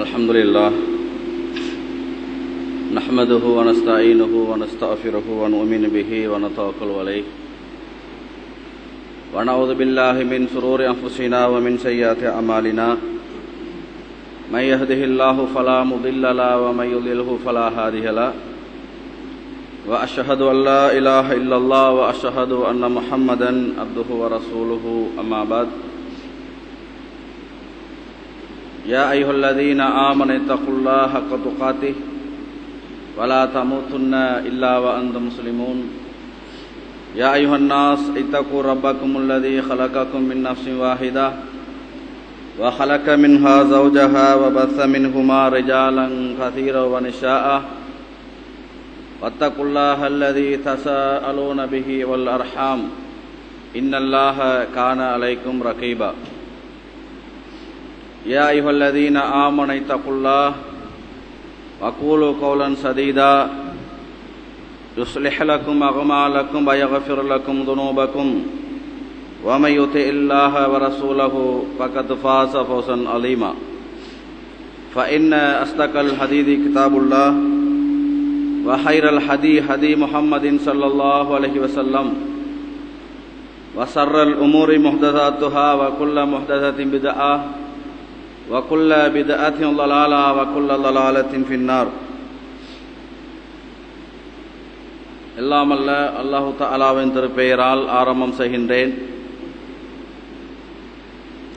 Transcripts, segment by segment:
الحمد لله نحمده ونستعينه ونستغفره ونؤمن به ونتوكل عليه ونعوذ بالله من شرور أنفسنا ومن سيئات أعمالنا من يهده الله فلا مضل له ومن يضلله فلا هادي له وأشهد أن لا إله إلا الله وأشهد أن محمدا عبده ورسوله أما بعد يا أيها الذين آمنوا اتقوا الله حق تقاته ولا تموتن إلا وأنتم مسلمون يا أيها الناس اتقوا ربكم الذي خلقكم من نفس واحدة وخلق منها زوجها وبث منهما رجالا كثيرا ونساء واتقوا الله الذي تساءلون به والأرحام إن الله كان عليكم رقيبا يا أيها الذين آمنوا اتقوا الله وقولوا قولا سديدا يصلح لكم أعمالكم ويغفر لكم ذنوبكم ومن يطع الله ورسوله فقد فاز فوزا عظيما فإن أصدق الحديث كتاب الله وخير الهدي هدي محمد صلى الله عليه وسلم وشر الأمور محدثاتها وكل محدثة بدعة وكل بدعة ضلالة وكل ضلالة في النار. எல்லாம் அல்ல அல்லாஹு தஆலாவின் திருப்பெயரால் ஆரம்பம் செய்கின்றேன்.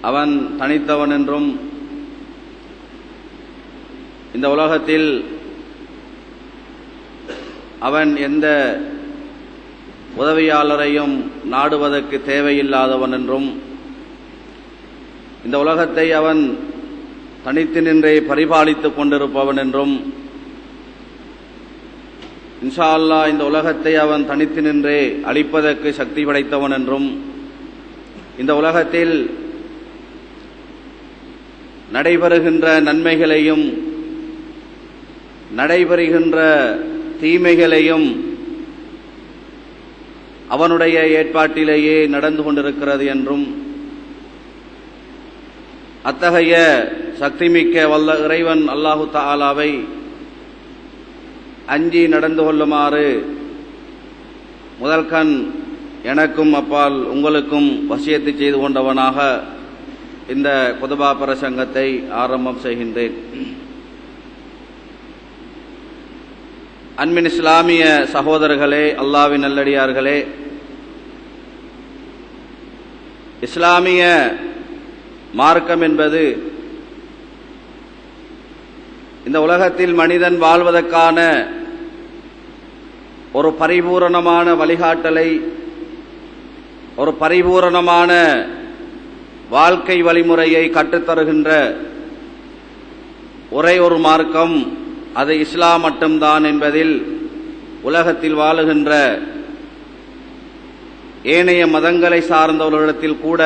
அவன் தனித்தவன் என்றும் இந்த உலகத்தில் அவன் எந்த உதவியாளரையும் நாடுவதற்கு தேவையில்லாதவன் என்றும் இந்த உலகத்தை அவன் தனித்து நின்றே பரிபாலித்துக் கொண்டிருப்பவன் என்றும் இன்ஷா அல்லாஹ் இந்த உலகத்தை அவன் தனித்து நின்றே அழிப்பதற்கு சக்தி படைத்தவன் என்றும் இந்த உலகத்தில் நடைபெறுகின்ற நன்மைகளையும் நடைபெறுகின்ற தீமைகளையும் அவனுடைய ஏற்பாட்டிலேயே நடந்து கொண்டிருக்கிறது என்றும் அத்தகைய சக்திமிக்க வல்ல இறைவன் அல்லாஹு தஆலாவை அஞ்சி நடந்து கொள்ளுமாறு முதல்கண் எனக்கும் அப்பால் உங்களுக்கும் வசியத்து செய்து கொண்டவனாக இந்த குதுபா பிரசங்கத்தை ஆரம்பம் செய்கின்றேன். அன்பின் இஸ்லாமிய சகோதரர்களே, அல்லாஹ்வின் நல்லடியார்களே, இஸ்லாமிய மார்க்கம் என்பது இந்த உலகத்தில் மனிதன் வாழ்வதற்கான ஒரு பரிபூரணமான வழிகாட்டலை, ஒரு பரிபூரணமான வாழ்க்கை வழிமுறையை கற்றுத்தருகின்ற ஒரே ஒரு மார்க்கம் அது இஸ்லாம் மட்டும்தான் என்பதில் உலகத்தில் வாழுகின்ற ஏனைய மதங்களை சார்ந்தவர்களிடத்தில் கூட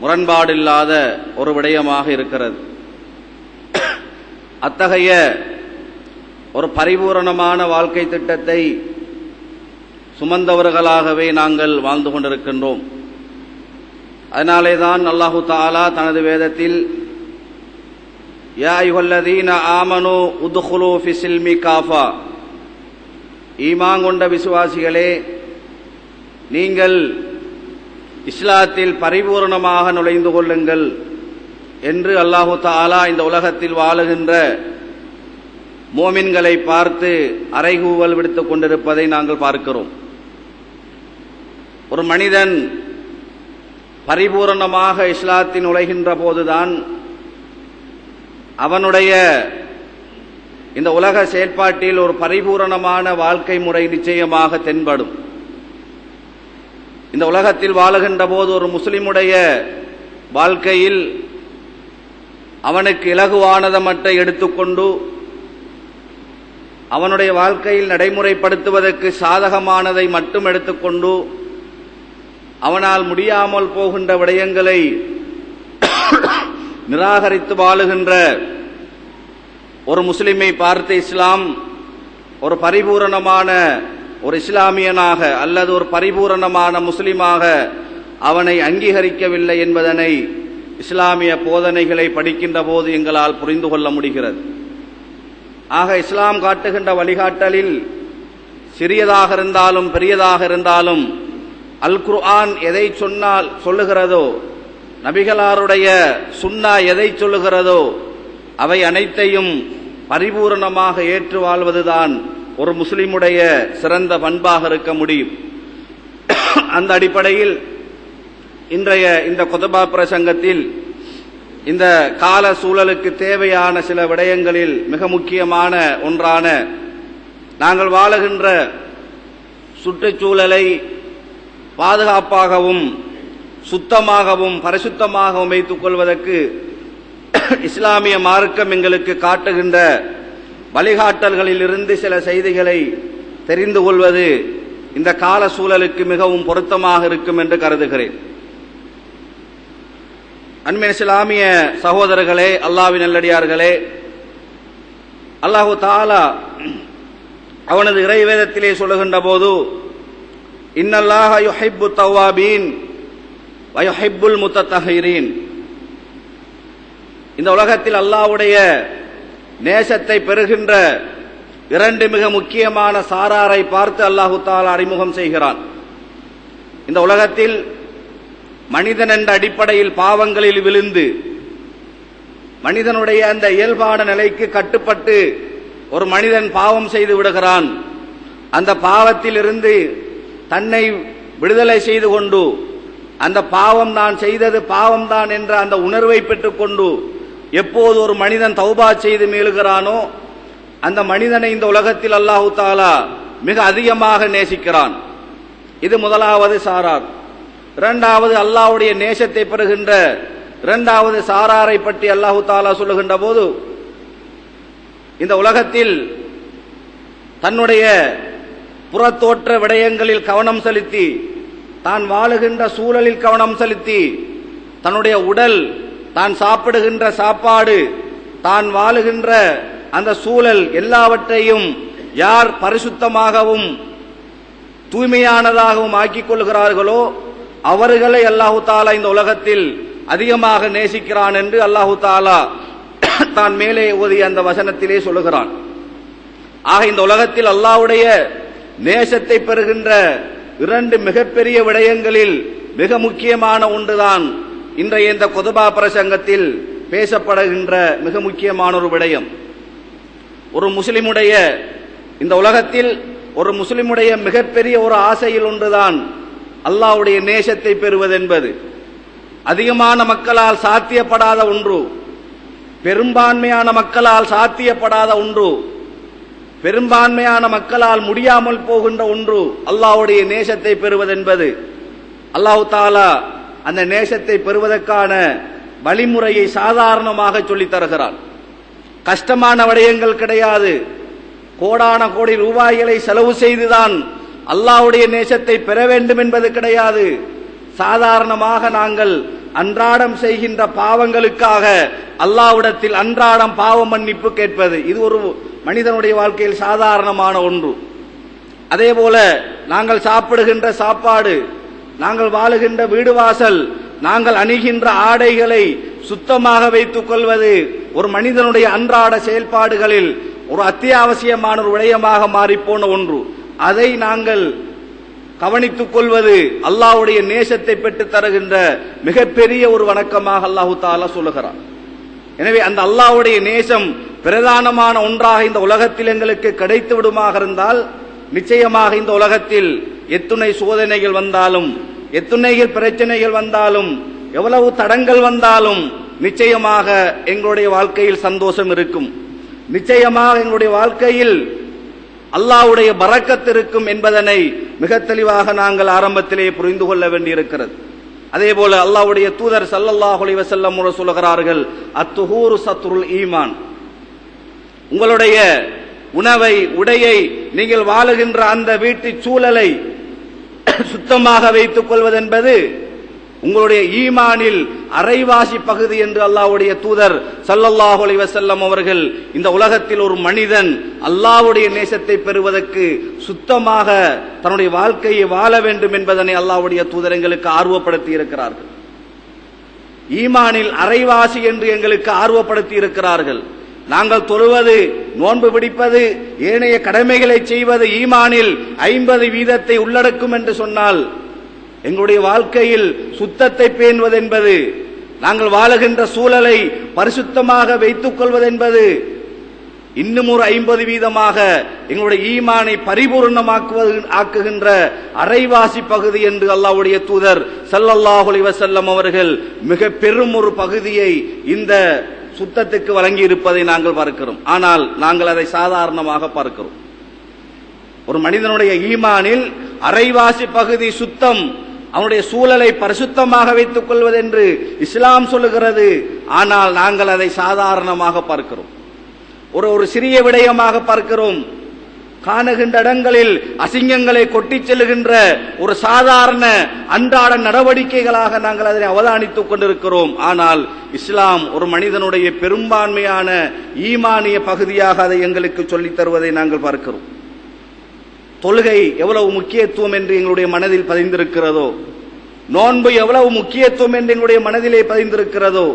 முரண்பாடில்லாத ஒரு விடயமாக இருக்கிறது. அத்தகைய ஒரு பரிபூரணமான வாழ்க்கை திட்டத்தை சுமந்தவர்களாகவே நாங்கள் வாழ்ந்து கொண்டிருக்கின்றோம். அதனாலே தான் அல்லாஹு தஆலா தனது வேதத்தில் யா அய்யுஹல்லதீன ஆமனூ உத்குலூ ஃபிஸ்ஸில்மி காஃபா, ஈமான் கொண்ட விசுவாசிகளே, நீங்கள் இஸ்லாத்தில் பரிபூர்ணமாக நுழைந்து கொள்ளுங்கள் என்று அல்லாஹு தஆலா இந்த உலகத்தில் வாழுகின்ற மோமின்களை பார்த்து அறைகூவல் விடுத்துக் கொண்டிருப்பதை நாங்கள் பார்க்கிறோம். ஒரு மனிதன் பரிபூரணமாக இஸ்லாத்தில் நுழைகின்ற போதுதான் அவனுடைய இந்த உலக செயல்பாட்டில் ஒரு பரிபூரணமான வாழ்க்கை முறை நிச்சயமாக தென்படும். இந்த உலகத்தில் வாழுகின்ற போது ஒரு முஸ்லிமுடைய வாழ்க்கையில் அவனுக்கு இலகுவானதை மட்டும் எடுத்துக்கொண்டு அவனுடைய வாழ்க்கையில் நடைமுறைப்படுத்துவதற்கு சாதகமானதை மட்டும் எடுத்துக்கொண்டு அவனால் முடியாமல் போகின்ற விடயங்களை நிராகரித்து வாழுகின்ற ஒரு முஸ்லிமை பார்த்து இஸ்லாம் ஒரு பரிபூரணமான ஒரு இஸ்லாமியனாக அல்லது ஒரு பரிபூரணமான முஸ்லிமாக அவனை அங்கீகரிக்கவில்லை என்பதனை இஸ்லாமிய போதனைகளை படிக்கின்ற போது எங்களால் புரிந்து கொள்ள முடிகிறது. ஆக இஸ்லாம் காட்டுகின்ற வழிகாட்டலில் சிறியதாக இருந்தாலும் பெரியதாக இருந்தாலும் அல் குர்ஆன் எதை சொல்லுகிறதோ, நபிகளாருடைய சுன்னா எதை சொல்லுகிறதோ அவை அனைத்தையும் பரிபூரணமாக ஏற்று வாழ்வதுதான் ஒரு முஸ்லிமுடைய சிறந்த பண்பாக இருக்க முடியும். அந்த அடிப்படையில் இன்றைய இந்த குதுபா பிரசங்கத்தில் இந்த கால சூழலுக்கு தேவையான சில விடயங்களில் மிக முக்கியமான ஒன்றான நாங்கள் வாழுகின்ற சுற்றுச்சூழலை பாதுகாப்பாகவும் சுத்தமாகவும் பரிசுத்தமாகவும் வைத்துக் கொள்வதற்கு இஸ்லாமிய மார்க்கம் எங்களுக்கு காட்டுகின்ற வழிகாட்டல்களில் இருந்து சில செய்திகளை தெரிந்து கொள்வது இந்த கால சூழலுக்கு மிகவும் பொருத்தமாக இருக்கும் என்று கருதுகிறேன். அன்பின் இஸ்லாமிய சகோதரர்களே, அல்லாஹ்வின் நல்லடியார்களே, அல்லாஹு தஆலா அவனது இறைவேதத்திலே சொல்லுகின்ற போது இன்னல்லாஹ யுஹிப்பு தவ்வாபீன் வ யுஹிப்புல் முத்தத்தஹிரீன், இந்த உலகத்தில் அல்லாஹ்வுடைய நேசத்தை பெறுகின்ற இரண்டு மிக முக்கியமான சாராரை பார்த்து அல்லாஹு தஆலா அறிமுகம் செய்கிறான். இந்த உலகத்தில் மனிதன் என்ற அடிப்படையில் பாவங்களில் விழுந்து மனிதனுடைய அந்த இயல்பான நிலைக்கு கட்டுப்பட்டு ஒரு மனிதன் பாவம் செய்து விடுகிறான். அந்த பாவத்தில் இருந்து தன்னை விடுதலை செய்து கொண்டு அந்த பாவம் நான் செய்தது பாவம்தான் என்ற அந்த உணர்வை பெற்றுக்கொண்டு எப்போது ஒரு மனிதன் தௌபா செய்து மீளுகிறானோ அந்த மனிதனை இந்த உலகத்தில் அல்லாஹு தஆலா மிக அதிகமாக நேசிக்கிறான். இது முதலாவது சாரார். இரண்டாவது, அல்லாஹ்வுடைய நேசத்தை பெறுகின்ற இரண்டாவது சாராரை பற்றி அல்லாஹு தஆலா சொல்லுகின்ற போது இந்த உலகத்தில் தன்னுடைய புறத்தோற்ற விடயங்களில் கவனம் செலுத்தி, தான் வாழுகின்ற சூழலில் கவனம் செலுத்தி, தன்னுடைய உடல், தான் சாப்பிடுகின்ற சாப்பாடு, தான் வாழுகின்ற அந்த சூழல் எல்லாவற்றையும் யார் பரிசுத்தமாகவும் தூய்மையானதாகவும் ஆக்கிக் கொள்கிறார்களோ அவர்களை அல்லாஹு தஆலா இந்த உலகத்தில் அதிகமாக நேசிக்கிறான் என்று அல்லாஹு தஆலா தான் மேலே ஓதிய அந்த வசனத்திலே சொல்லுகிறான். ஆக இந்த உலகத்தில் அல்லாஹ்வுடைய நேசத்தை பெறுகின்ற இரண்டு மிகப்பெரிய விடயங்களில் மிக முக்கியமான ஒன்றுதான் இன்றைய இந்த குதுபா பிரசங்கத்தில் பேசப்படுகின்ற மிக முக்கியமான ஒரு விடயம். ஒரு முஸ்லிமுடைய இந்த உலகத்தில் ஒரு முஸ்லிமுடைய மிகப்பெரிய ஒரு ஆசையில் ஒன்றுதான் அல்லாஹ்வுடைய நேசத்தை பெறுவதென்பது. அதிகமான மக்களால் சாத்தியப்படாத ஒன்று, பெரும்பான்மையான மக்களால் சாத்தியப்படாத ஒன்று, பெரும்பான்மையான மக்களால் முடியாமல் போகின்ற ஒன்று அல்லாஹ்வுடைய நேசத்தை பெறுவதென்பது. அல்லாஹ் தஆலா அந்த நேசத்தை பெறுவதற்கான வழிமுறையை சாதாரணமாக சொல்லித் தருகிறான். கஷ்டமான விடயங்கள் கிடையாது. கோடான கோடி ரூபாய்களை செலவு செய்துதான் அல்லாஹ்வுடைய நேசத்தை பெற வேண்டும் என்பது கிடையாது. சாதாரணமாக நாங்கள் அன்றாடம் செய்கின்ற பாவங்களுக்காக அல்லாஹ்விடத்தில் அன்றாடம் பாவ மன்னிப்பு கேட்பது, இது ஒரு மனிதனுடைய வாழ்க்கையில் சாதாரணமான ஒன்று. அதே போல நாங்கள் சாப்பிடுகின்ற சாப்பாடு, நாங்கள் வாழுகின்ற வீடு வாசல், நாங்கள் அணிகின்ற ஆடைகளை சுத்தமாக வைத்துக் கொள்வது ஒரு மனிதனுடைய அன்றாட செயல்பாடுகளில் ஒரு அத்தியாவசியமான ஒரு விடயமாக மாறிப்போன ஒன்று. அதை நாங்கள் கவனித்துக் கொள்வது அல்லாஹ்வுடைய நேசத்தை பெற்றுத் தருகின்ற மிகப்பெரிய ஒரு வணக்கமாக அல்லாஹு தஆலா சொல்லுகிறான். எனவே அந்த அல்லாஹ்வுடைய நேசம் பிரதானமான ஒன்றாக இந்த உலகத்தில் எங்களுக்கு கிடைத்து விடுமாக இருந்தால் நிச்சயமாக இந்த உலகத்தில் எத்துணை சோதனைகள் வந்தாலும், எத்துணை பிரச்சனைகள் வந்தாலும், எவ்வளவு தடங்கள் வந்தாலும் நிச்சயமாக எங்களுடைய வாழ்க்கையில் சந்தோஷம் இருக்கும். நிச்சயமாக எங்களுடைய வாழ்க்கையில் அல்லாஹ்வுடைய பரக்கத் இருக்கும் என்பதனை மிக தெளிவாக நாங்கள் ஆரம்பத்திலே புரிந்து கொள்ள வேண்டியிருக்கிறது. அதே போல அல்லாஹ்வுடைய தூதர் ஸல்லல்லாஹு அலைஹி வஸல்லம் சொல்கிறார்கள், அத்துஹூரு சத்ருல் ஈமான், உங்களுடைய உணவை, உடையை, நீங்கள் வாழுகின்ற அந்த வீட்டு சூழலை சுத்தமாக வைத்துக் கொள்வதென்பது உங்களுடைய ஈமானில் அரைவாசி பகுதி என்று அல்லாஹ்வுடைய தூதர் ஸல்லல்லாஹு அலைஹி வஸல்லம் அவர்கள் இந்த உலகத்தில் ஒரு மனிதன் அல்லாஹ்வுடைய நேசத்தை பெறுவதற்கு சுத்தமாக தன்னுடைய வாழ்க்கையை வாழ வேண்டும் என்பதனை அல்லாஹ்வுடைய தூதர் எங்களுக்கு ஆர்வப்படுத்தி இருக்கிறார்கள். ஈமானில் அரைவாசி என்று எங்களுக்கு ஆர்வப்படுத்தி இருக்கிறார்கள். நாங்கள் தொழுவது, நோன்பு பிடிப்பது, ஏனைய கடமைகளை செய்வது ஈமானில் 50% உள்ளடக்கும் என்று சொன்னால், எங்களுடைய வாழ்க்கையில் சுத்தத்தை பேணுவது என்பது, நாங்கள் வாழுகின்ற சூழலை பரிசுத்தமாக வைத்துக் கொள்வது என்பது இன்னும் ஒரு 50% எங்களுடைய ஈமானை ஆக்குகின்ற அரைவாசி பகுதி என்று அல்லாஹ்வுடைய தூதர் ஸல்லல்லாஹு அலைஹி வஸல்லம் அவர்கள் மிக பெரும் ஒரு பகுதியை இந்த சுத்தத்துக்கு வழங்கி இருப்பதை நாங்கள் பார்க்கிறோம். ஆனால் நாங்கள் அதை சாதாரணமாக பார்க்கிறோம். ஒரு மனிதனுடைய ஈமானில் அரைவாசி பகுதி சுத்தம், அவனுடைய சூழலை பரிசுத்தமாக வைத்துக் கொள்வது என்று இஸ்லாம் சொல்லுகிறது. ஆனால் நாங்கள் அதை சாதாரணமாக பார்க்கிறோம், ஒரு சிறிய விடயமாக பார்க்கிறோம். காணுகின்ற இடங்களில் அசிங்கங்களை கொட்டிச் செல்லுகின்ற ஒரு சாதாரண அன்றாட நடவடிக்கைகளாக நாங்கள் அதனை அவதானித்துக் கொண்டிருக்கிறோம். ஆனால் இஸ்லாம் ஒரு மனிதனுடைய பெரும்பான்மையான ஈமானிய பகுதியாக அதை எங்களுக்கு சொல்லித் தருவதை நாங்கள் பார்க்கிறோம். தொழுகை எவ்வளவு முக்கியத்துவம் என்று எங்களுடைய மனதில் பதிந்திருக்கிறதோ, நோன்பு எவ்வளவு முக்கியத்துவம் என்று எங்களுடைய மனதிலே பதிந்திருக்கிறதோ,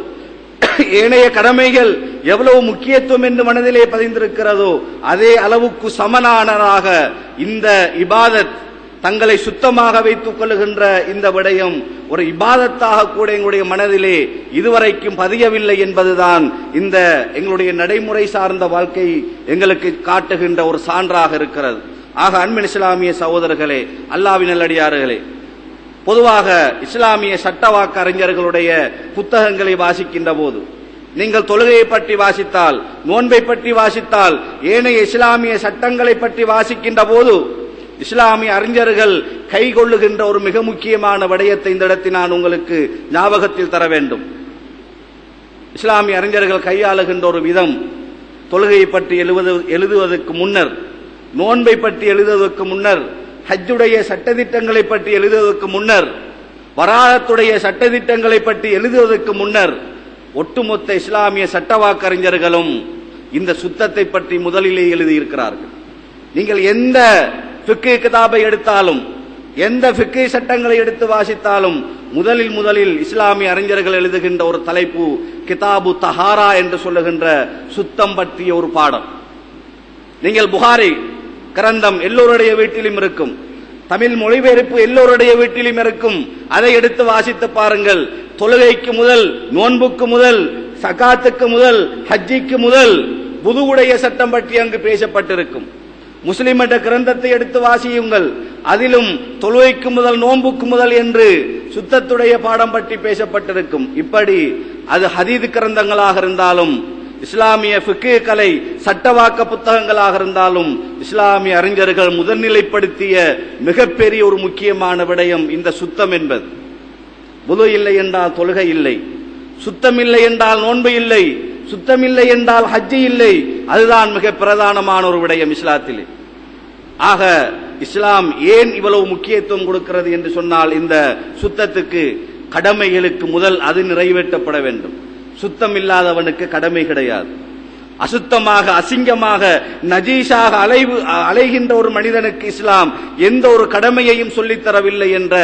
ஏனைய கடமைகள் எவ்வளவு முக்கியத்துவம் என்று மனதிலே பதிந்திருக்கிறதோ, அதே அளவுக்கு சமனானதாக இந்த இபாதத், தங்களை சுத்தமாக வைத்துக் கொள்ளுகின்ற இந்த விடயம் ஒரு இபாதத்தாக கூட எங்களுடைய மனதிலே இதுவரைக்கும் பதியவில்லை என்பதுதான் இந்த எங்களுடைய நடைமுறை சார்ந்த வாழ்க்கை எங்களுக்கு காட்டுகின்ற ஒரு சான்றாக இருக்கிறது. ஆக அன்பின் இஸ்லாமிய சகோதரர்களே, அல்லாஹ்வின் நல்லடியார்களே, பொதுவாக இஸ்லாமிய சட்டவாக்க அறிஞர்களுடைய புத்தகங்களை வாசிக்கின்ற போது, நீங்கள் தொழுகையை பற்றி வாசித்தால், நோன்பை பற்றி வாசித்தால், ஏனைய இஸ்லாமிய சட்டங்களை பற்றி வாசிக்கின்ற போது, இஸ்லாமிய அறிஞர்கள் கைகொள்ளுகின்ற ஒரு மிக முக்கியமான விடயத்தை இந்த இடத்தில் நான் உங்களுக்கு ஞாபகத்தில் தர வேண்டும். இஸ்லாமிய அறிஞர்கள் கையாளுகின்ற ஒரு விதம், தொழுகையை பற்றி எழுதுவதற்கு முன்னர், நோன்பை பற்றி எழுதுவதற்கு முன்னர், ஹஜ்ஜுடைய சட்டதிட்டங்களை பற்றி எழுதுவதற்கு முன்னர், வராகத்துடைய சட்டதிட்டங்களை பற்றி எழுதுவதற்கு முன்னர், ஒட்டுமொத்த இஸ்லாமிய சட்டவாக்கறிஞர்களும் இந்த சுத்தத்தை பற்றி முதலிலே எழுதியிருக்கிறார்கள். நீங்கள் எந்த ஃபிக்ஹ் கிதாபை எடுத்தாலும், எந்த ஃபிக்ஹ் சட்டங்களை எடுத்து வாசித்தாலும், முதலில் இஸ்லாமிய அறிஞர்கள் எழுதுகின்ற ஒரு தலைப்பு கிதாபு தஹாரா என்று சொல்லுகின்ற சுத்தம் பற்றிய ஒரு பாடம். நீங்கள் புகாரி கிரந்தம் எல்லோருடைய வீட்டிலும் இருக்கும், தமிழ் மொழிபெயர்ப்பு எல்லோருடைய வீட்டிலும் இருக்கும். அதை எடுத்து வாசித்து பாருங்கள். தொழுகைக்கு முதல், நோன்புக்கு முதல், சகாத்துக்கு முதல், ஹஜ்ஜிக்கு முதல் வுதுவுடைய சட்டம் பற்றி அங்கு பேசப்பட்டிருக்கும். முஸ்லிம் என்ற கிரந்தத்தை எடுத்து வாசியுங்கள், அதிலும் தொழுகைக்கு முதல், நோன்புக்கு முதல் என்று சுத்தத்துடைய பாடம் பற்றி பேசப்பட்டிருக்கும். இப்படி அது ஹதீத் கிரந்தங்களாக இருந்தாலும், இஸ்லாமிய ஃபிக்ஹ் கலை சட்டவாக்க புத்தகங்களாக இருந்தாலும், இஸ்லாமிய அறிஞர்கள் முதல்நிலைப்படுத்திய மிகப்பெரிய ஒரு முக்கியமான விடயம் இந்த சுத்தம் என்பது. வுது இல்லை என்றால் தொழுகை இல்லை, சுத்தம் இல்லை என்றால் நோன்பு இல்லை, சுத்தம் இல்லை என்றால் ஹஜ்ஜி இல்லை. அதுதான் மிக பிரதானமான ஒரு விடயம் இஸ்லாத்திலே. ஆக இஸ்லாம் ஏன் இவ்வளவு முக்கியத்துவம் கொடுக்கிறது என்று சொன்னால், இந்த சுத்தத்துக்கு, கடமைகளுக்கு முதல் அது நிறைவேற்றப்பட வேண்டும். சுத்தம் இல்லாதவனுக்கு கடமை கிடையாது. அசுத்தமாக, அசிங்கமாக, நஜீஸாக அலைகின்ற ஒரு மனிதனுக்கு இஸ்லாம் எந்த ஒரு கடமையையும் சொல்லித் தரவில்லை என்ற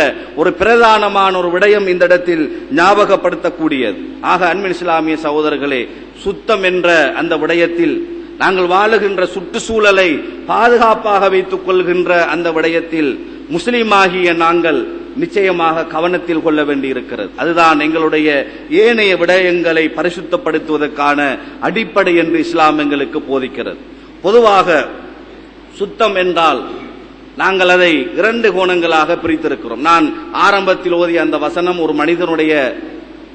ஒரு பிரதானமான ஒரு விடயம் இந்த இடத்தில் ஞாபகப்படுத்தக்கூடியது. ஆக அன்பின் இஸ்லாமிய சகோதரர்களே, சுத்தம் என்ற அந்த விடயத்தில், நாங்கள் வாழுகின்ற சுற்றுச்சூழலை பாதுகாப்பாக வைத்துக் கொள்கின்ற அந்த விடயத்தில் முஸ்லிமாகிய நாங்கள் நிச்சயமாக கவனத்தில் கொள்ள வேண்டியிருக்கிறது. அதுதான் எங்களுடைய ஏனைய விடயங்களை பரிசுத்தப்படுத்துவதற்கான அடிப்படை என்று இஸ்லாம் எங்களுக்கு போதிக்கிறது. பொதுவாக சுத்தம் என்றால் நாங்கள் அதை 2 கோணங்களாக பிரித்திருக்கிறோம். நான் ஆரம்பத்தில் ஓதிய அந்த வசனம் ஒரு மனிதனுடைய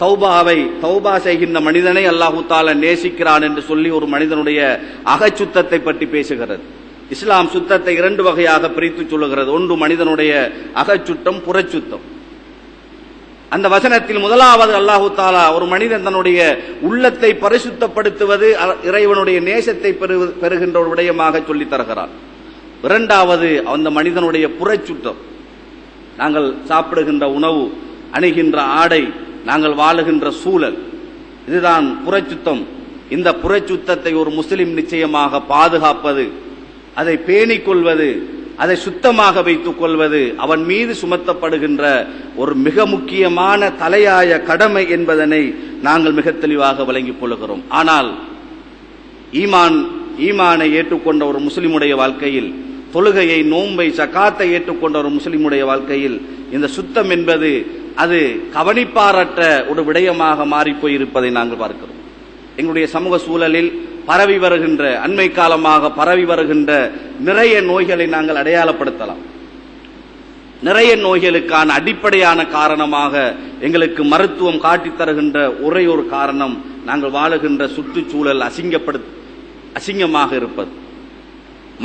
தௌபா செய்கின்ற மனிதனை அல்லாஹு தஆலா நேசிக்கிறான் என்று சொல்லி ஒரு மனிதனுடைய அகச்சுத்தத்தை பற்றி பேசுகிறது. இஸ்லாம் சுத்தத்தை 2 வகையாக பிரித்து சொல்லுகிறது. ஒன்று மனிதனுடைய அகச்சுத்தம், புறச்சுத்தம். அந்த வசனத்தில் முதலாவது அல்லாஹு தஆலா ஒரு மனிதன் தன்னுடைய உள்ளத்தை பரிசுத்தப்படுத்துவது, இறைவனுடைய நேசத்தை பெறுகின்ற ஒரு விடயமாக சொல்லித் தருகிறார். இரண்டாவது அந்த மனிதனுடைய புறச்சுத்தம், நாங்கள் சாப்பிடுகின்ற உணவு, அணிகின்ற ஆடை, நாங்கள் வாழுகின்ற சூழல், இதுதான் புறச்சுத்தம். இந்த புறச்சுத்தத்தை ஒரு முஸ்லிம் நிச்சயமாக பாதுகாப்பது, அதை பேணிக் கொள்வது, அதை சுத்தமாக வைத்துக் கொள்வது அவன் மீது சுமத்தப்படுகின்ற ஒரு மிக முக்கியமான தலையாய கடமை என்பதனை நாங்கள் மிக தெளிவாக விளங்கிக் கொள்கிறோம். ஆனால் ஈமானை ஏற்றுக்கொண்ட ஒரு முஸ்லிமுடைய வாழ்க்கையில், தொழுகையை, நோன்பை, ஜகாத்தை ஏற்றுக்கொண்ட ஒரு முஸ்லிமுடைய வாழ்க்கையில் இந்த சுத்தம் என்பது அது கவனிப்பாரற்ற ஒரு விடயமாக மாறிப்போயிருப்பதை நாங்கள் பார்க்கிறோம். எங்களுடைய சமூக சூழலில் பரவி வருகின்ற, அண்மை காலமாக பரவி வருகின்ற நிறைய நோய்களை நாங்கள் அடையாளப்படுத்தலாம். நிறைய நோய்களுக்கான அடிப்படையான காரணமாக எங்களுக்கு மருத்துவம் காட்டித் தருகின்ற ஒரே ஒரு காரணம், நாங்கள் வாழுகின்ற சுற்றுச்சூழல் அசிங்கமாக இருப்பது,